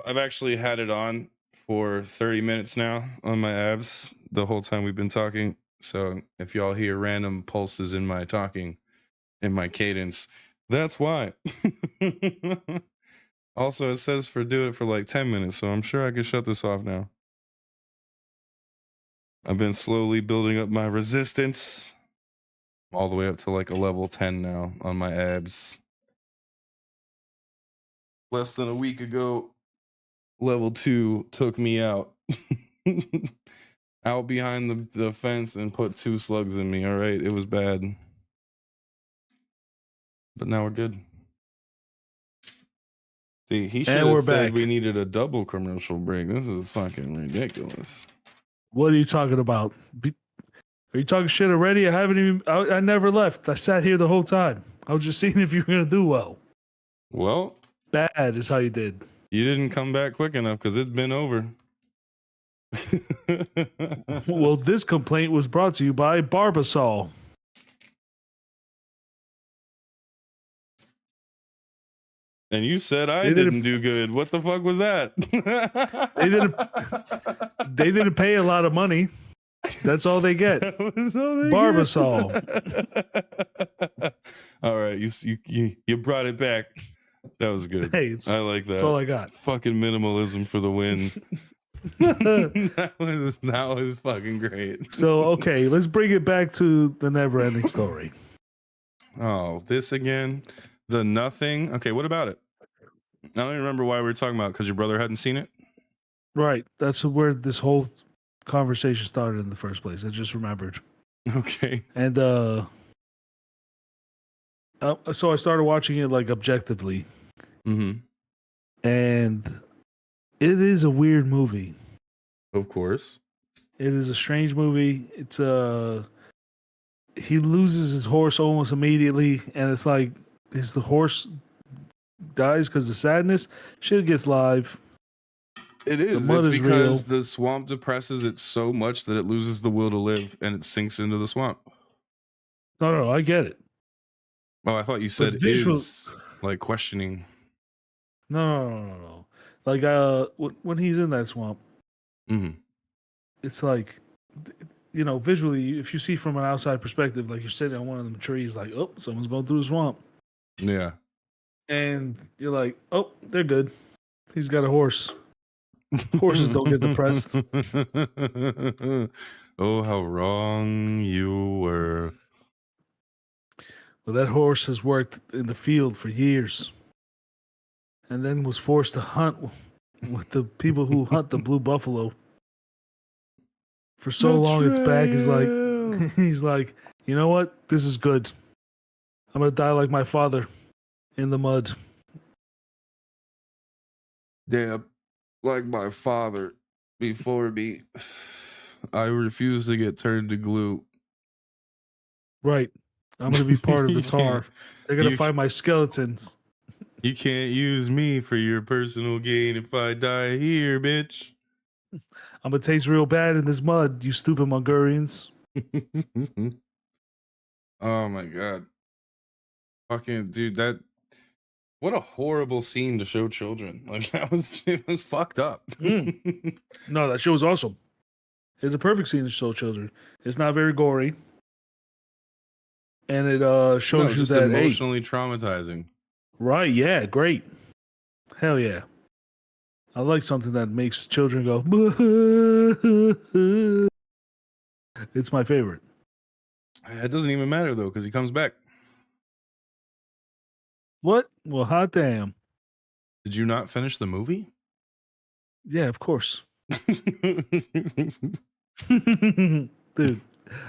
I've actually had it on for 30 minutes now on my abs the whole time we've been talking. So if y'all hear random pulses in my talking, in my cadence, that's why. Also, it says do it for like 10 minutes, so I'm sure I can shut this off now. I've been slowly building up my resistance. All the way up to like a level 10 now on my abs. Less than a week ago, level 2 took me out. Out behind the fence and put 2 slugs in me, all right? It was bad. But now we're good. See, he should have said we needed a double commercial break. This is fucking ridiculous. What are you talking about? Are you talking shit already? I haven't even. I never left. I sat here the whole time. I was just seeing if you were gonna do well. Well, bad is how you did. You didn't come back quick enough because it's been over. Well, this complaint was brought to you by Barbasol. And you said I didn't do good. What the fuck was that? They didn't pay a lot of money. That's all they get. Barbasol. All right, you brought it back. That was good. Hey, I like that. that's all I got. Fucking minimalism for the win. that was fucking great. So, okay, let's bring it back to the never-ending story. Oh, this again? The Nothing? Okay, what about it? I don't even remember why we were talking about, because your brother hadn't seen it? Right. That's where this whole conversation started in the first place. I just remembered. Okay. And so I started watching it like objectively. Mm-hmm. And it is a weird movie. Of course. It is a strange movie. It's he loses his horse almost immediately, and it's like the horse dies because of sadness. Shit gets live. It is. The mud it's is because real. the swamp depresses it so much that it loses the will to live and it sinks into the swamp. No, I get it. Oh, I thought you said is like questioning. No. Like when he's in that swamp, it's like, you know, visually, if you see from an outside perspective, like you're sitting on one of them trees, like, oh, someone's going through the swamp. Yeah. And you're like, oh, they're good. He's got a horse. Horses don't get depressed. Oh, how wrong you were. Well, that horse has worked in the field for years and then was forced to hunt with the people who hunt the blue buffalo. For so long, its back is like, he's like, you know what? This is good. I'm going to die like my father in the mud. Yeah, like my father before me. I refuse to get turned to glue. Right. I'm going to be part of the tar. They're going to find my skeletons. You can't use me for your personal gain if I die here, bitch. I'm going to taste real bad in this mud, you stupid Mongolians. Oh my God. Fucking dude, what a horrible scene to show children. Like it was fucked up. No, that show was awesome. It's a perfect scene to show children. It's not very gory. And it shows you that emotionally traumatizing. Right, yeah, great. Hell yeah. I like something that makes children go It's my favorite. It doesn't even matter though, because he comes back. What? Well, hot damn. Did you not finish the movie? Yeah, of course. Dude,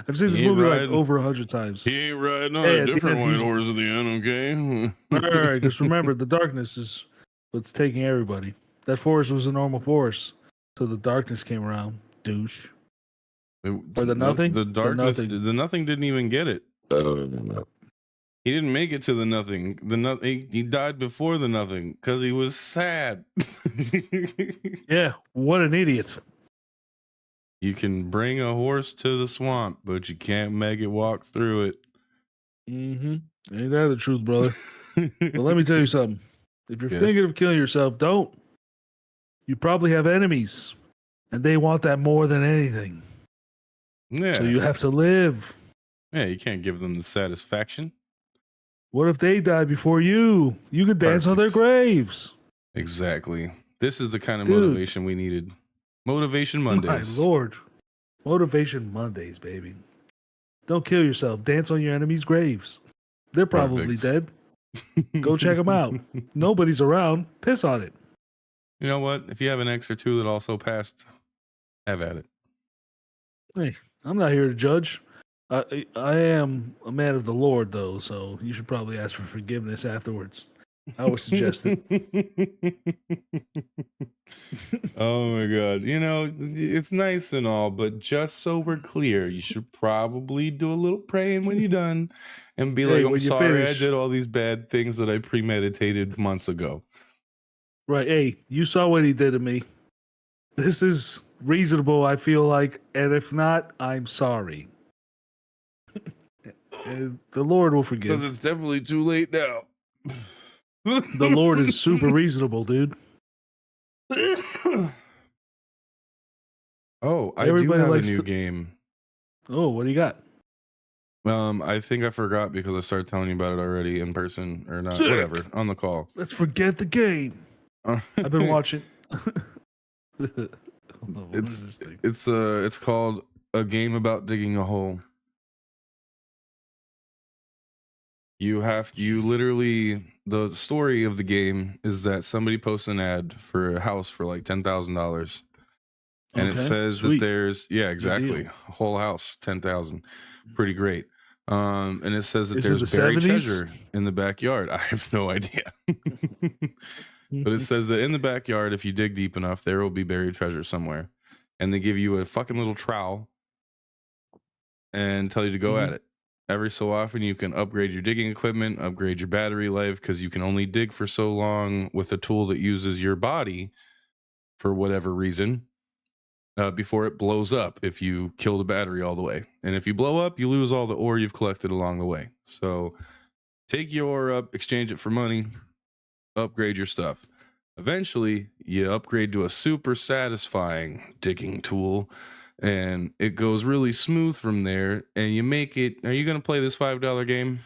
I've seen this movie like over 100 times. He ain't riding on a different white horse at the end, okay? All right, just remember, the darkness is what's taking everybody. That forest was a normal forest, so the darkness came around, douche. Or the nothing? The darkness, the nothing didn't even get it. He didn't make it to the nothing. He died before the nothing because he was sad. Yeah, what an idiot. You can bring a horse to the swamp, but you can't make it walk through it. Ain't that the truth, brother? But let me tell you something. If you're thinking of killing yourself, don't. You probably have enemies, and they want that more than anything. Yeah. So you have to live. Yeah, you can't give them the satisfaction. What if they die before you? You could dance on their graves. Exactly. This is the kind of motivation we needed. Motivation Mondays. My Lord. Motivation Mondays, baby. Don't kill yourself. Dance on your enemies' graves. They're probably dead. Go check them out. Nobody's around. Piss on it. You know what? If you have an ex or two that also passed, have at it. Hey, I'm not here to judge. I am a man of the Lord, though, so you should probably ask for forgiveness afterwards. I would suggest it. Oh my God. You know, it's nice and all, but just so we're clear, you should probably do a little praying when you're done and be like, I'm sorry I did all these bad things that I premeditated months ago. Right. Hey, you saw what he did to me. This is reasonable, I feel like. And if not, I'm sorry. The Lord will forgive. Because it's definitely too late now. The Lord is super reasonable, dude. Oh, I do have a new game. Oh, what do you got? I think I forgot because I started telling you about it already in person or not. Sick. Whatever, on the call. Let's forget the game. I've been watching. It's called A Game About Digging a Hole. You literally, the story of the game is that somebody posts an ad for a house for like $10,000. And it says sweet. that there's, yeah, exactly, a whole house, 10,000, pretty great. And it says that there's buried 70s? treasure in the backyard. I have no idea, but it says that in the backyard, if you dig deep enough, there will be buried treasure somewhere. And they give you a fucking little trowel and tell you to go at it. Every so often, you can upgrade your digging equipment, upgrade your battery life, because you can only dig for so long with a tool that uses your body for whatever reason. Before it blows up if you kill the battery all the way. And if you blow up, you lose all the ore you've collected along the way. So take your ore up, exchange it for money, upgrade your stuff. Eventually, you upgrade to a super satisfying digging tool, and it goes really smooth from there, and you make it... Are you going to play this $5 game?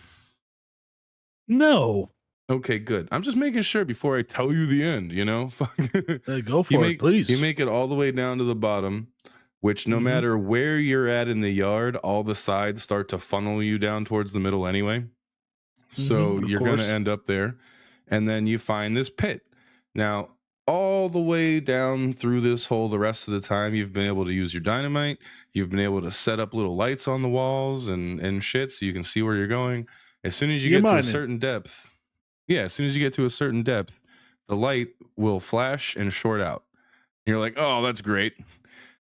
No. Okay, good. I'm just making sure before I tell you the end, you know? Go for it, please. You make it all the way down to the bottom, which no matter where you're at in the yard, all the sides start to funnel you down towards the middle anyway. So you're going to end up there. And then you find this pit. Now, all the way down through this hole, the rest of the time, you've been able to use your dynamite. You've been able to set up little lights on the walls and shit so you can see where you're going. As soon as you get to a certain depth... Yeah, as soon as you get to a certain depth, the light will flash and short out. And you're like, oh, that's great.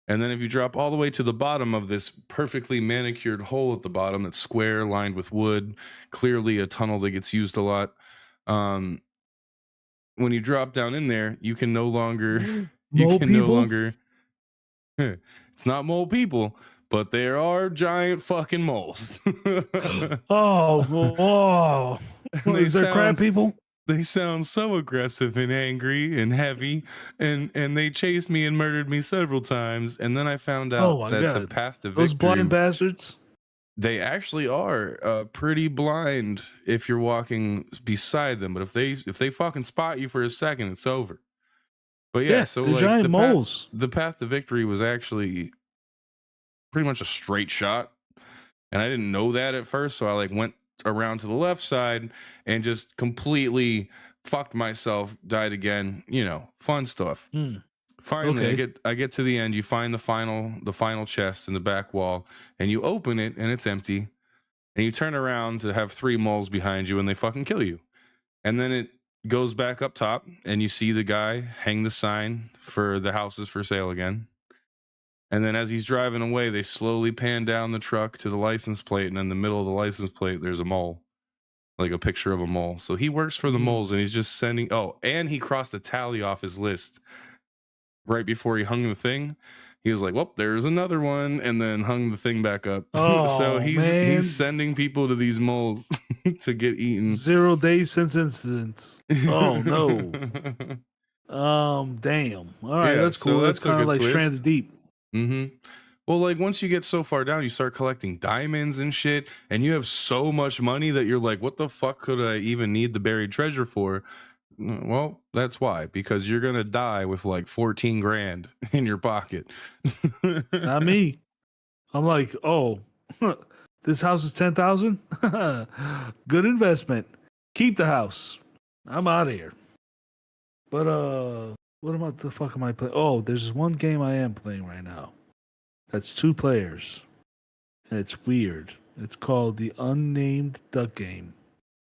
And then if you drop all the way to the bottom of this perfectly manicured hole at the bottom that's square, lined with wood, clearly a tunnel that gets used a lot. When you drop down in there, you can no longer... It's not mole people, but there are giant fucking moles. Oh. Is there crab people? They sound so aggressive and angry and heavy, and they chased me and murdered me several times. And then I found out that the path to victory... Those blind bastards? They actually are pretty blind if you're walking beside them. But if they fucking spot you for a second, it's over. But yeah, so like giant moles. The path to victory was actually pretty much a straight shot, and I didn't know that at first, so I like went around to the left side and just completely fucked myself, died again, fun stuff. Finally, I get to the end. You find the final chest in the back wall, and you open it, and it's empty. And you turn around to have 3 moles behind you, and they fucking kill you. And then it goes back up top, and you see the guy hang the sign for the houses for sale again. And then as he's driving away, they slowly pan down the truck to the license plate. And in the middle of the license plate, there's a mole, like a picture of a mole. So he works for the moles, and he's just sending... Oh, and he crossed a tally off his list right before he hung the thing. He was like, well, there's another one, and then hung the thing back up. So he's sending people to these moles to get eaten. 0 days since incidents. Oh, no. Damn. All right, that's cool. So that's kind of like Stranded Deep. Well, like once you get so far down, you start collecting diamonds and shit, and you have so much money that you're like, what the fuck could I even need the buried treasure for? Well, that's why, because you're gonna die with like 14 grand in your pocket. Not me. I'm like, oh, this house is 10,000. Good investment. Keep the house. I'm out of here. But what the fuck am I playing? Oh, there's one game I am playing right now. That's 2 players. And it's weird. It's called the Unnamed Duck Game.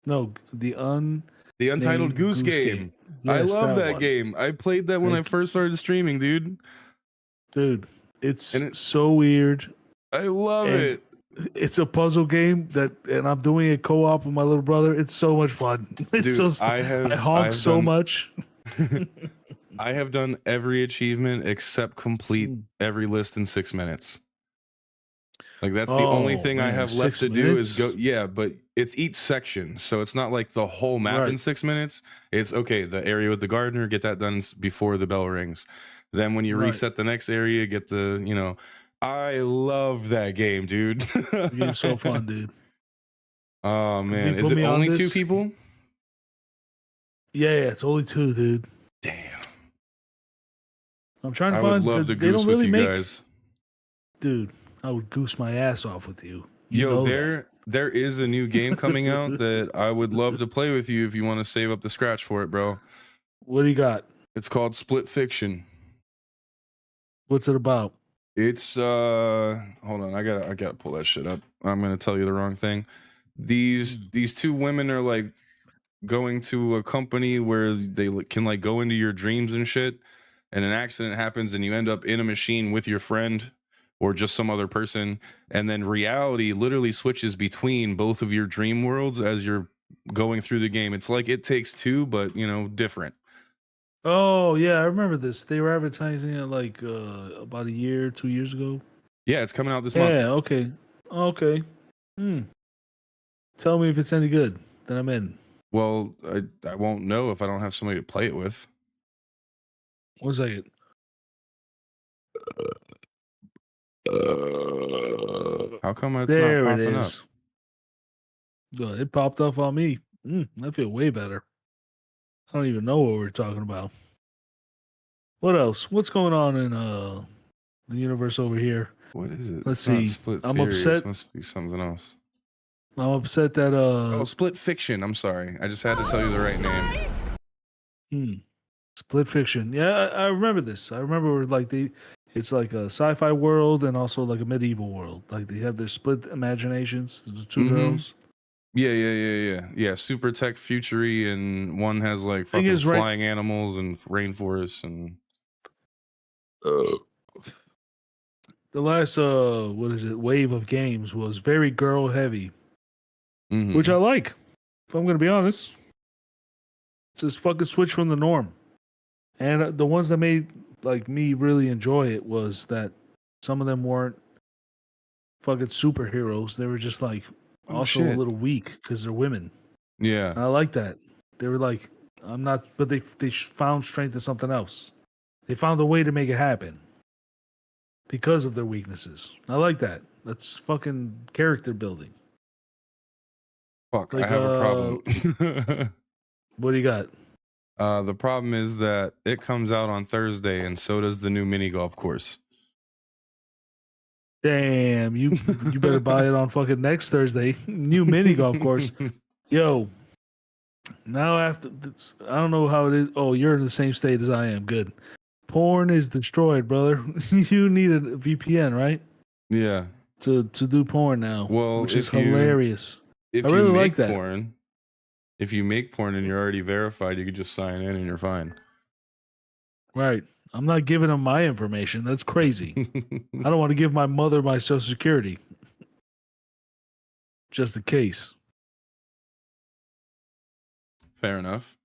No, the Untitled Goose Game. Yes, I love that game. I played that when I first started streaming, dude. Dude, it's so weird. I love it. It's a puzzle game and I'm doing a co-op with my little brother. It's so much fun. It's dude, I honk so much. I have done every achievement except complete every list in 6 minutes. Like that's the only thing I have left to do is go. Yeah, but it's each section, so it's not like the whole map in 6 minutes. It's okay. The area with the gardener, get that done before the bell rings. Then when you reset the next area, get the I love that game, dude. The game's so fun, dude. Oh man, is it only 2 people? Yeah, it's only 2, dude. Damn. I'm trying to I find. would love to they goose don't really with you make, guys. dude. I would goose my ass off with you. Yo, there is a new game coming out that I would love to play with you if you want to save up the scratch for it, bro. What do you got? It's called Split Fiction. What's it about? It's hold on, I gotta pull that shit up. I'm gonna tell you the wrong thing. These 2 women are like going to a company where they can like go into your dreams and shit, and an accident happens and you end up in a machine with your friend or just some other person, and then reality literally switches between both of your dream worlds as you're going through the game. It's like It Takes Two, but different. Oh yeah, I remember this. They were advertising it like about 2 years ago. Yeah, it's coming out this month. Yeah, okay. Tell me if it's any good. Then I'm in. Well, I won't know if I don't have somebody to play it with. 1 second. How come it's there not it popping is. Up? It popped up on me. I feel way better. I don't even know what we're talking about. What else? What's going on in the universe over here? What is it? Let's see. Split I'm Theory. upset. It must be something else. I'm upset that Oh, Split Fiction. I'm sorry. I just had to tell you the right name. Split Fiction. Yeah, I remember this. I remember it's like a sci-fi world and also like a medieval world. Like they have their split imaginations. The 2 girls. Yeah. Super tech futury, and one has like fucking flying animals and rainforests and. The last wave of games was very girl heavy, which I like. If I'm gonna be honest, it's just fucking switch from the norm. And the ones that made like me really enjoy it was that some of them weren't fucking superheroes. They were just like a little weak because they're women. Yeah, and I like that. They were like, I'm not, but they found strength in something else. They found a way to make it happen because of their weaknesses. I like that. That's fucking character building. Fuck, I have a problem. What do you got? The problem is that it comes out on Thursday, and so does the new mini golf course. Damn, you better buy it on fucking next Thursday. New mini golf course. Yo, now after this, I don't know how it is. Oh, you're in the same state as I am. Good. Porn is destroyed, brother. You need a VPN, right? Yeah. To do porn now. Well, which is hilarious. If I really like that. Porn, if you make porn and you're already verified, you can just sign in and you're fine. Right. I'm not giving them my information. That's crazy. I don't want to give my mother my social security. Just in case. Fair enough.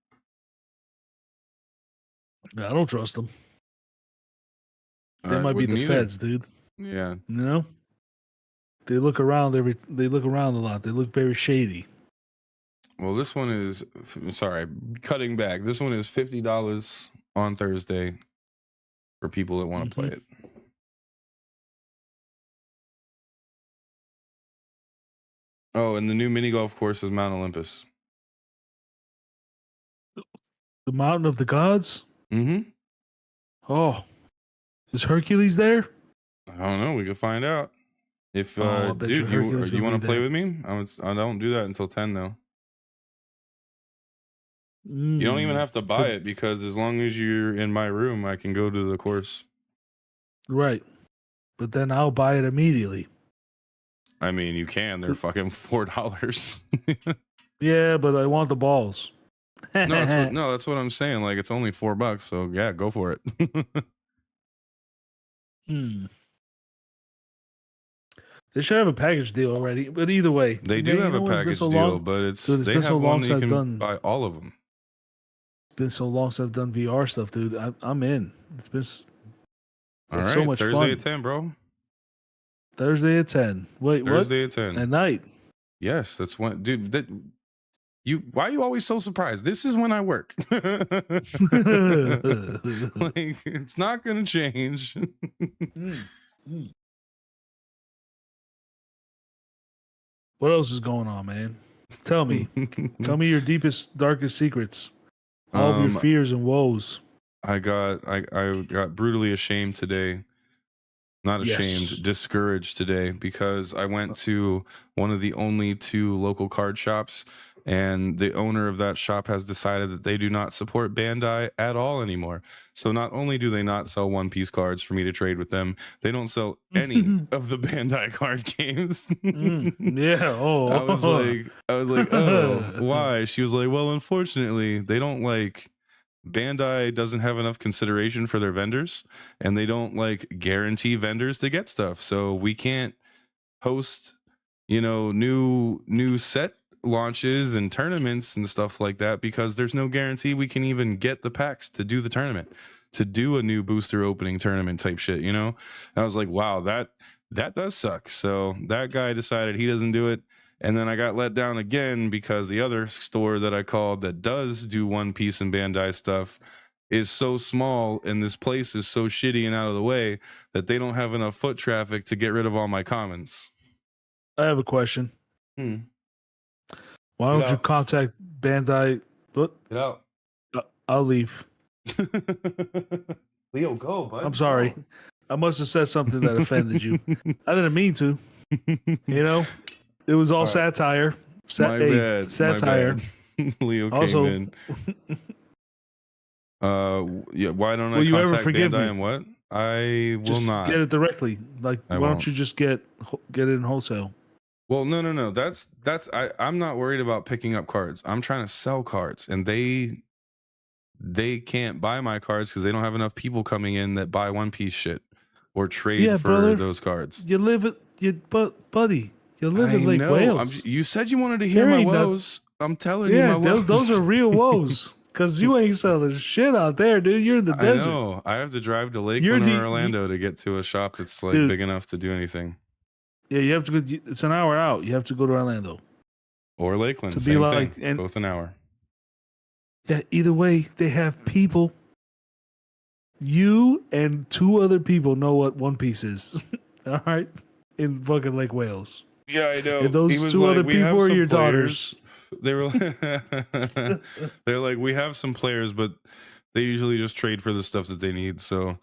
I don't trust them. They might be the feds, dude. Yeah. You know? They look around they look around a lot. They look very shady. Well, this one is cutting back. This one is $50 on Thursday for people that want to play it. Oh, and the new mini golf course is Mount Olympus. The Mountain of the Gods? Mm-hmm. Oh. Is Hercules there? I don't know. We can find out. If dude, you want to play with me? I don't do that until 10 though. You don't even have to buy it because as long as you're in my room, I can go to the course. Right. But then I'll buy it immediately. I mean, you can. They're fucking $4. Yeah, but I want the balls. No, that's what I'm saying. Like, it's only $4, so yeah, go for it. They should have a package deal already, but either way, they do have a package deal, but they have one that you can buy all of them. It's been so long since I've done VR stuff, dude. I'm in. It's been all right, so much Thursday fun. At 10, bro. Thursday at 10. Wait, Thursday what? at 10 at night. Yes, that's when, dude. Why are you always so surprised? This is when I work. Like, it's not gonna change. What else is going on, man? Tell me. Tell me your deepest, darkest secrets. All of your fears and woes. I got brutally ashamed today. Not ashamed, discouraged today, because I went to one of the only 2 local card shops, and the owner of that shop has decided that they do not support Bandai at all anymore. So not only do they not sell One Piece cards for me to trade with them, they don't sell any of the Bandai card games. Yeah. Oh, I was like, oh, why? She was like, well, unfortunately, they don't like. Bandai doesn't have enough consideration for their vendors, and they don't like guarantee vendors to get stuff. So we can't host, new set launches and tournaments and stuff like that, because there's no guarantee we can even get the packs to do the tournament, to do a new booster opening tournament type shit, And I was like, wow, that does suck. So that guy decided he doesn't do it. And then I got let down again because the other store that I called that does do One Piece and Bandai stuff is so small, and this place is so shitty and out of the way that they don't have enough foot traffic to get rid of all my commons. I have a question. Why don't you contact Bandai? What? Get out. I'll leave. Leo, go, bud. I'm sorry. Go. I must have said something that offended you. I didn't mean to. It was all satire. My bad. Satire. My bad. Leo came in. Yeah. Why don't I contact Bandai and what? I will not get it directly. Like, why don't you just get it in wholesale? Well, no. That's I'm not worried about picking up cards. I'm trying to sell cards, and they can't buy my cards because they don't have enough people coming in that buy One Piece shit or trade for those cards. You live it, buddy. You live in Lake Wales. You said you wanted to hear my woes. I'm telling you, my woes. Those are real woes. Because you ain't selling shit out there, dude. You're in the desert. I know. I have to drive to Lakeland or Orlando to get to a shop that's like big enough to do anything. Yeah, you have to go. It's an hour out. You have to go to Orlando or Lakeland. To be like, thing. Both an hour. Yeah. Either way, they have people. You and 2 other people know what One Piece is. All right, in fucking Lake Wales. Yeah, I know. And those 2 other people are your daughters. They were they're like, we have some players, but they usually just trade for the stuff that they need. So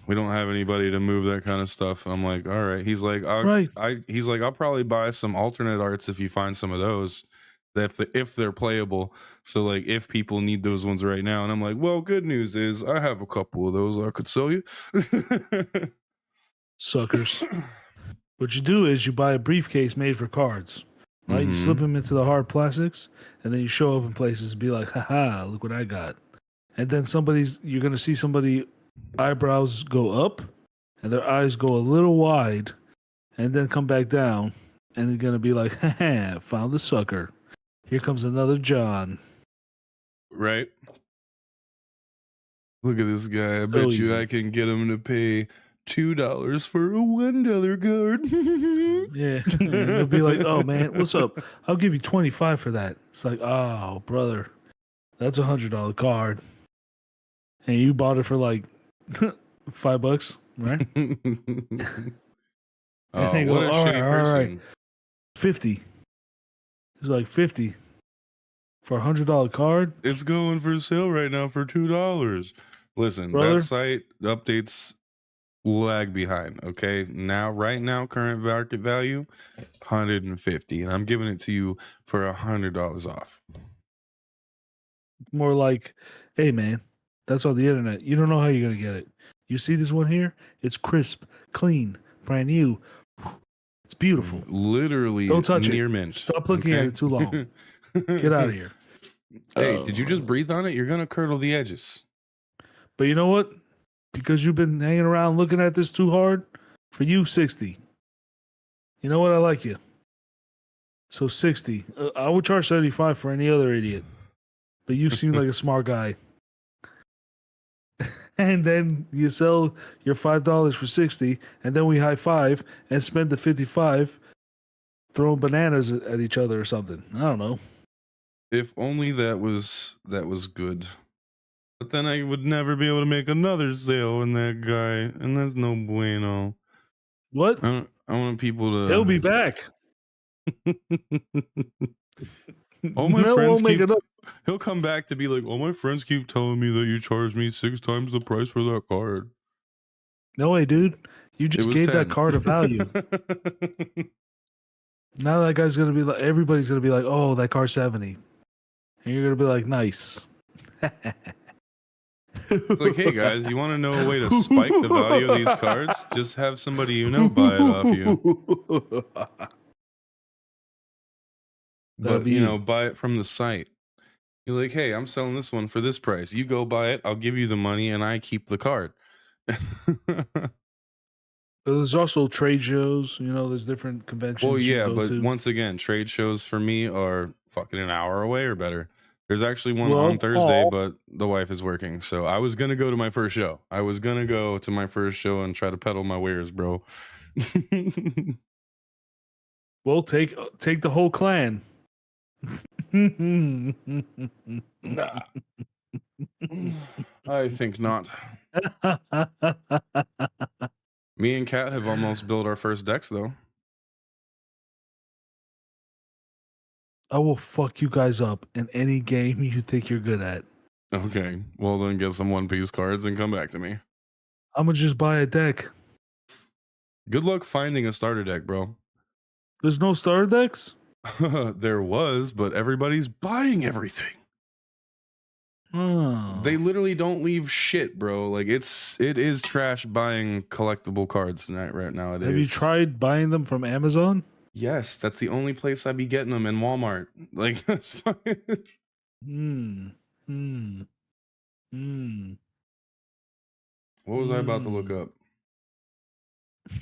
we don't have anybody to move that kind of stuff. I'm like, all right. He's like, I'll probably buy some alternate arts if you find some of those, if they're playable. So like, if people need those ones right now, and I'm like, well, good news is I have a couple of those I could sell you. Suckers. What you do is you buy a briefcase made for cards, right? Mm-hmm. You slip them into the hard plastics, and then you show up in places and be like, haha, look what I got. And then you're going to see somebody eyebrows go up and their eyes go a little wide and then come back down, and they're going to be like, haha, found the sucker. Here comes another John. Right. Look at this guy. I bet you I can get him to pay $2 for a $1 card. Yeah. They'll be like, oh man, what's up? I'll give you $25 for that. It's like, oh brother, that's $100 card. And you bought it for like $5, right? Oh, what a shitty person. All right. 50. It's like 50 for $100 card. It's going for sale right now for $2. Listen, brother, that site updates lag behind. Okay, right now, current market value $150, and I'm giving it to you for $100 off. More like, hey man, that's on the internet. You don't know how you're gonna get it. You see this one here? It's crisp, clean, brand new. It's beautiful. Literally, don't touch near it. Mint. Stop looking at it too long. Get out of here. Hey, did you just breathe on it? You're gonna curdle the edges. But you know what? Because you've been hanging around looking at this too hard, for you, 60. You know what? I like you. So 60. I would charge 75 for any other idiot. But you seem like a smart guy. And then you sell your $5 for 60, and then we high five and spend the 55 throwing bananas at each other or something. I don't know. If only that was good. But then I would never be able to make another sale in that guy, and that's no bueno. What? I want people to. They'll be back. All my No, friends we'll make keep. it up. He'll come back to be like, "All my friends keep telling me that you charged me 6 times the price for that card." No way, dude. You It just was gave that 10. card a value. Now that guy's gonna be like, everybody's gonna be like, "Oh, that car's 70," and you're gonna be like, "Nice." It's like, hey guys, you want to know a way to spike the value of these cards? Just have somebody you know buy it off you. That'll But be you. buy it from the site. You're like, hey, I'm selling this one for this price. You go buy it. I'll give you the money, and I keep the card. There's also trade shows. There's different conventions Well, you yeah, can go but to. once again, trade shows for me are fucking an hour away or better. There's actually one Well, on Thursday, but the wife is working. So I was going to go to my first show. I was going to go to my first show and try to peddle my wares, bro. Well, take the whole clan. Nah. I think not. Me and Kat have almost built our first decks, though. I will fuck you guys up in any game you think you're good at. Okay. Well, then get some One Piece cards and come back to me. I'm gonna just buy a deck. Good luck finding a starter deck, bro. There's no starter decks? There was, but everybody's buying everything. Oh. They literally don't leave shit, bro. Like it is trash buying collectible cards right nowadays. Have you tried buying them from Amazon? Yes, that's the only place I'd be getting them, in Walmart. Like that's fine. What was I about to look up?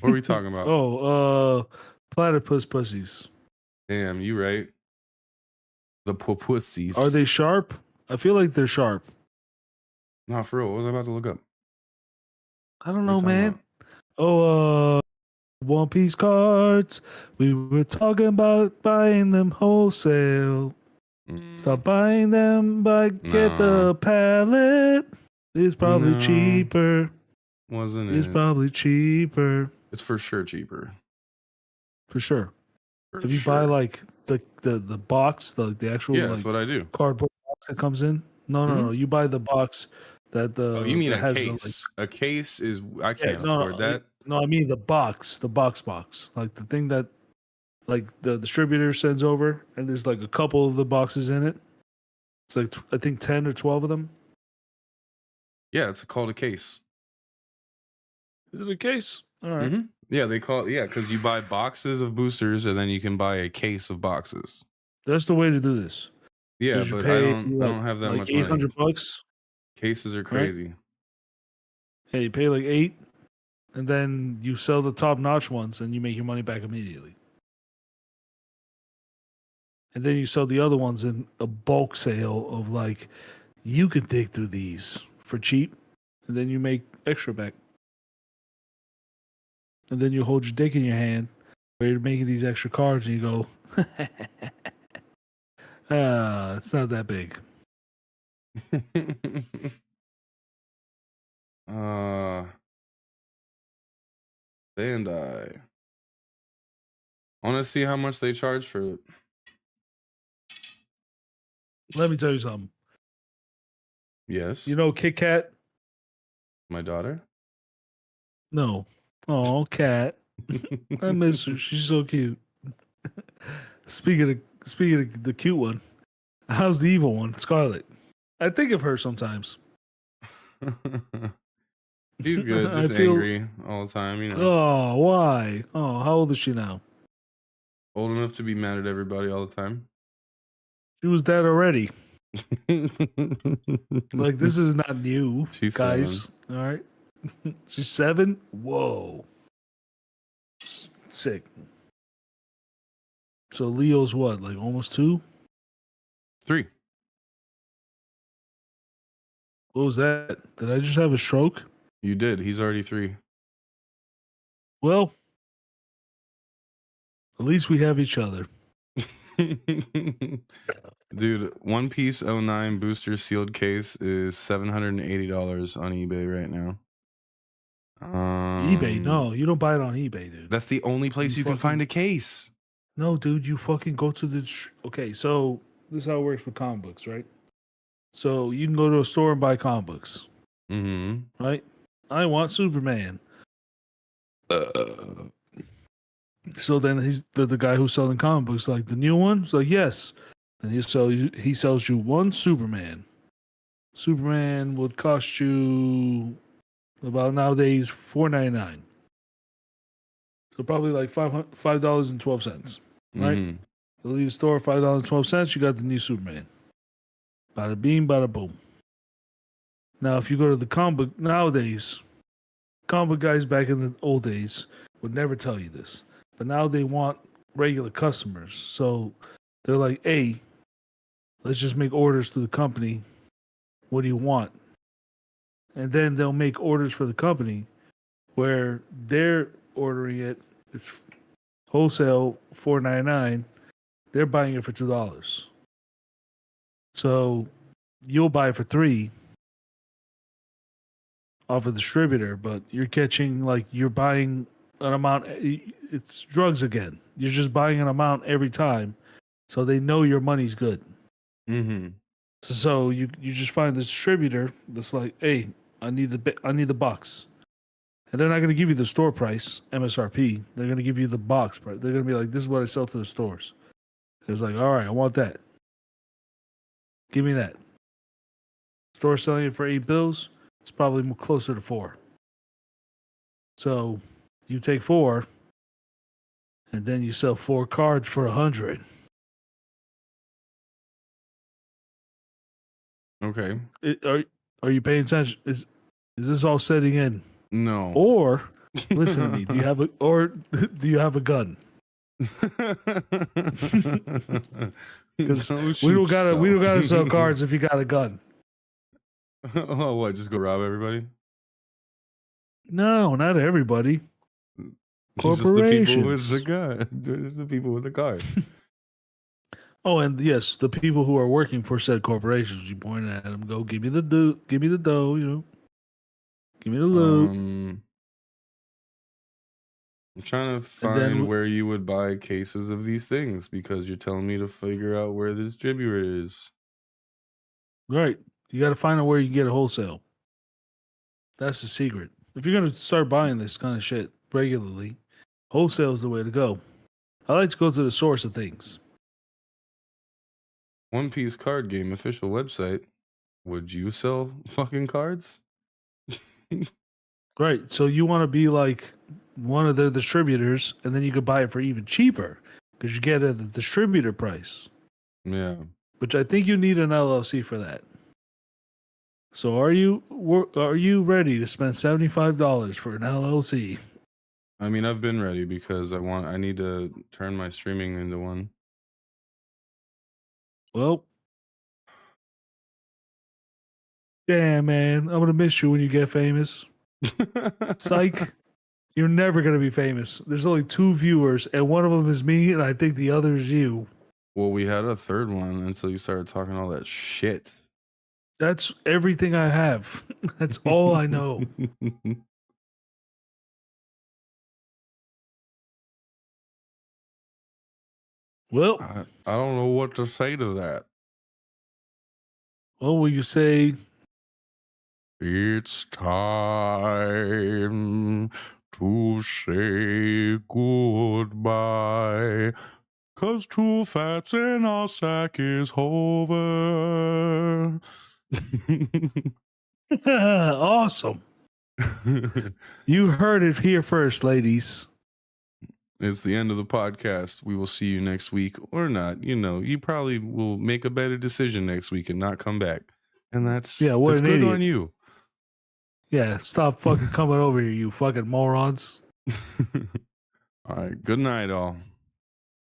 What are we talking about? Platypus pussies. Damn, you right. The pussies. Are they sharp? I feel like they're sharp. Nah, for real. What was I about to look up? I don't know, man. One Piece cards. We were talking about buying them wholesale. Stop buying them, get the pallet. It's probably cheaper. Wasn't it? It's probably cheaper. It's for sure cheaper. For sure. If you buy like the box, the actual that's what I do. Cardboard box that comes in. No. You buy the box that the. Oh, you mean a case? A case is I can't afford that. No, I mean the box, box, like the thing that, like the distributor sends over, and there's like a couple of the boxes in it. It's like I think 10 or 12 of them. Yeah, it's called a case. Is it a case? All right. Mm-hmm. Yeah, they call it because you buy boxes of boosters and then you can buy a case of boxes. That's the way to do this. Yeah, but I don't have that much money. $800. Cases are crazy. Right? Yeah, you pay like 8, and then you sell the top notch ones, and you make your money back immediately. And then you sell the other ones in a bulk sale of like, you can dig through these for cheap, and then you make extra back. And then you hold your dick in your hand where you're making these extra cards, and you go, it's not that big. Bandai. I want to see how much they charge for it. Let me tell you something. Yes. You know Kit Kat? My daughter? No. Oh, Kat. I miss her. She's so cute. Speaking of the cute one, how's the evil one, Scarlet? I think of her sometimes. She's good, just angry all the time, Oh, why? Oh, how old is she now? Old enough to be mad at everybody all the time. She was that already. Like, this is not new, She's guys. 7. All right. She's 7? Whoa. Sick. So Leo's what, like almost 2? 3. What was that? Did I just have a stroke? You did. He's already 3. Well, at least we have each other. Dude, One Piece 09 booster sealed case is $780 on eBay right now. eBay? No, you don't buy it on eBay, dude. That's the only place you can find a case. No, dude, you fucking go to the. Okay, so this is how it works with comic books, right? So you can go to a store and buy comic books, right? I want Superman. So then he's the guy who's selling comic books, like the new one. He's like, yes. And he sells you one Superman. Superman would cost you about nowadays $4.99. So probably like $5.12. Right? So leave the store, $5.12. You got the new Superman. Bada beam, bada boom. Now, if you go to the comic book nowadays, comic book guys back in the old days would never tell you this, but now they want regular customers. So they're like, hey, let's just make orders to the company. What do you want? And then they'll make orders for the company where they're ordering it. It's wholesale $4.99. They're buying it for $2. So you'll buy it for $3 off a distributor, but you're catching, like, you're buying an amount. It's drugs again. You're just buying an amount every time, so they know your money's good. So you just find the distributor that's like, hey, I need the box, and they're not going to give you the store price MSRP. They're going to give you the box price. They're going to be like, this is what I sell to the stores. It's like, all right, I want that. Give me that. Store selling it for $8. It's probably closer to $4. So you take 4, and then you sell 4 cards for $100. Okay. Are you paying attention? Is this all setting in? No. Or listen to me. Do you have a gun? Because we don't gotta sell cards if you got a gun. Oh, what? Just go rob everybody? No, not everybody. Corporations. Just the people with the gun. Just the people with the card. Oh, and yes, the people who are working for said corporations. You point at them, go, give me the dough, you know, give me the loot. I'm trying to find where you would buy cases of these things because you're telling me to figure out where the distributor is. Right. You got to find out where you get it wholesale. That's the secret. If you're going to start buying this kind of shit regularly, wholesale is the way to go. I like to go to the source of things. One Piece card game official website. Would you sell fucking cards? Right. So you want to be like one of the distributors, and then you could buy it for even cheaper because you get it at the distributor price. Yeah. Which I think you need an LLC for that. So are you ready to spend $75 for an LLC? I mean, I've been ready because I need to turn my streaming into one. Well, damn, man, I'm gonna miss you when you get famous. Psych, you're never gonna be famous. There's only 2 viewers, and one of them is me, and I think the other is you. Well, we had a third one until you started talking all that shit. That's everything I have. That's all I know. Well, I don't know what to say to that. Well, will you say, it's time to say goodbye, 'cause 2 fats in our sack is over. Awesome. You heard it here first, ladies. It's the end of the podcast. We will see you next week or not. You know, you probably will make a better decision next week and not come back. And that's good on you. Yeah, stop fucking coming over here, you fucking morons. All right. Good night, all.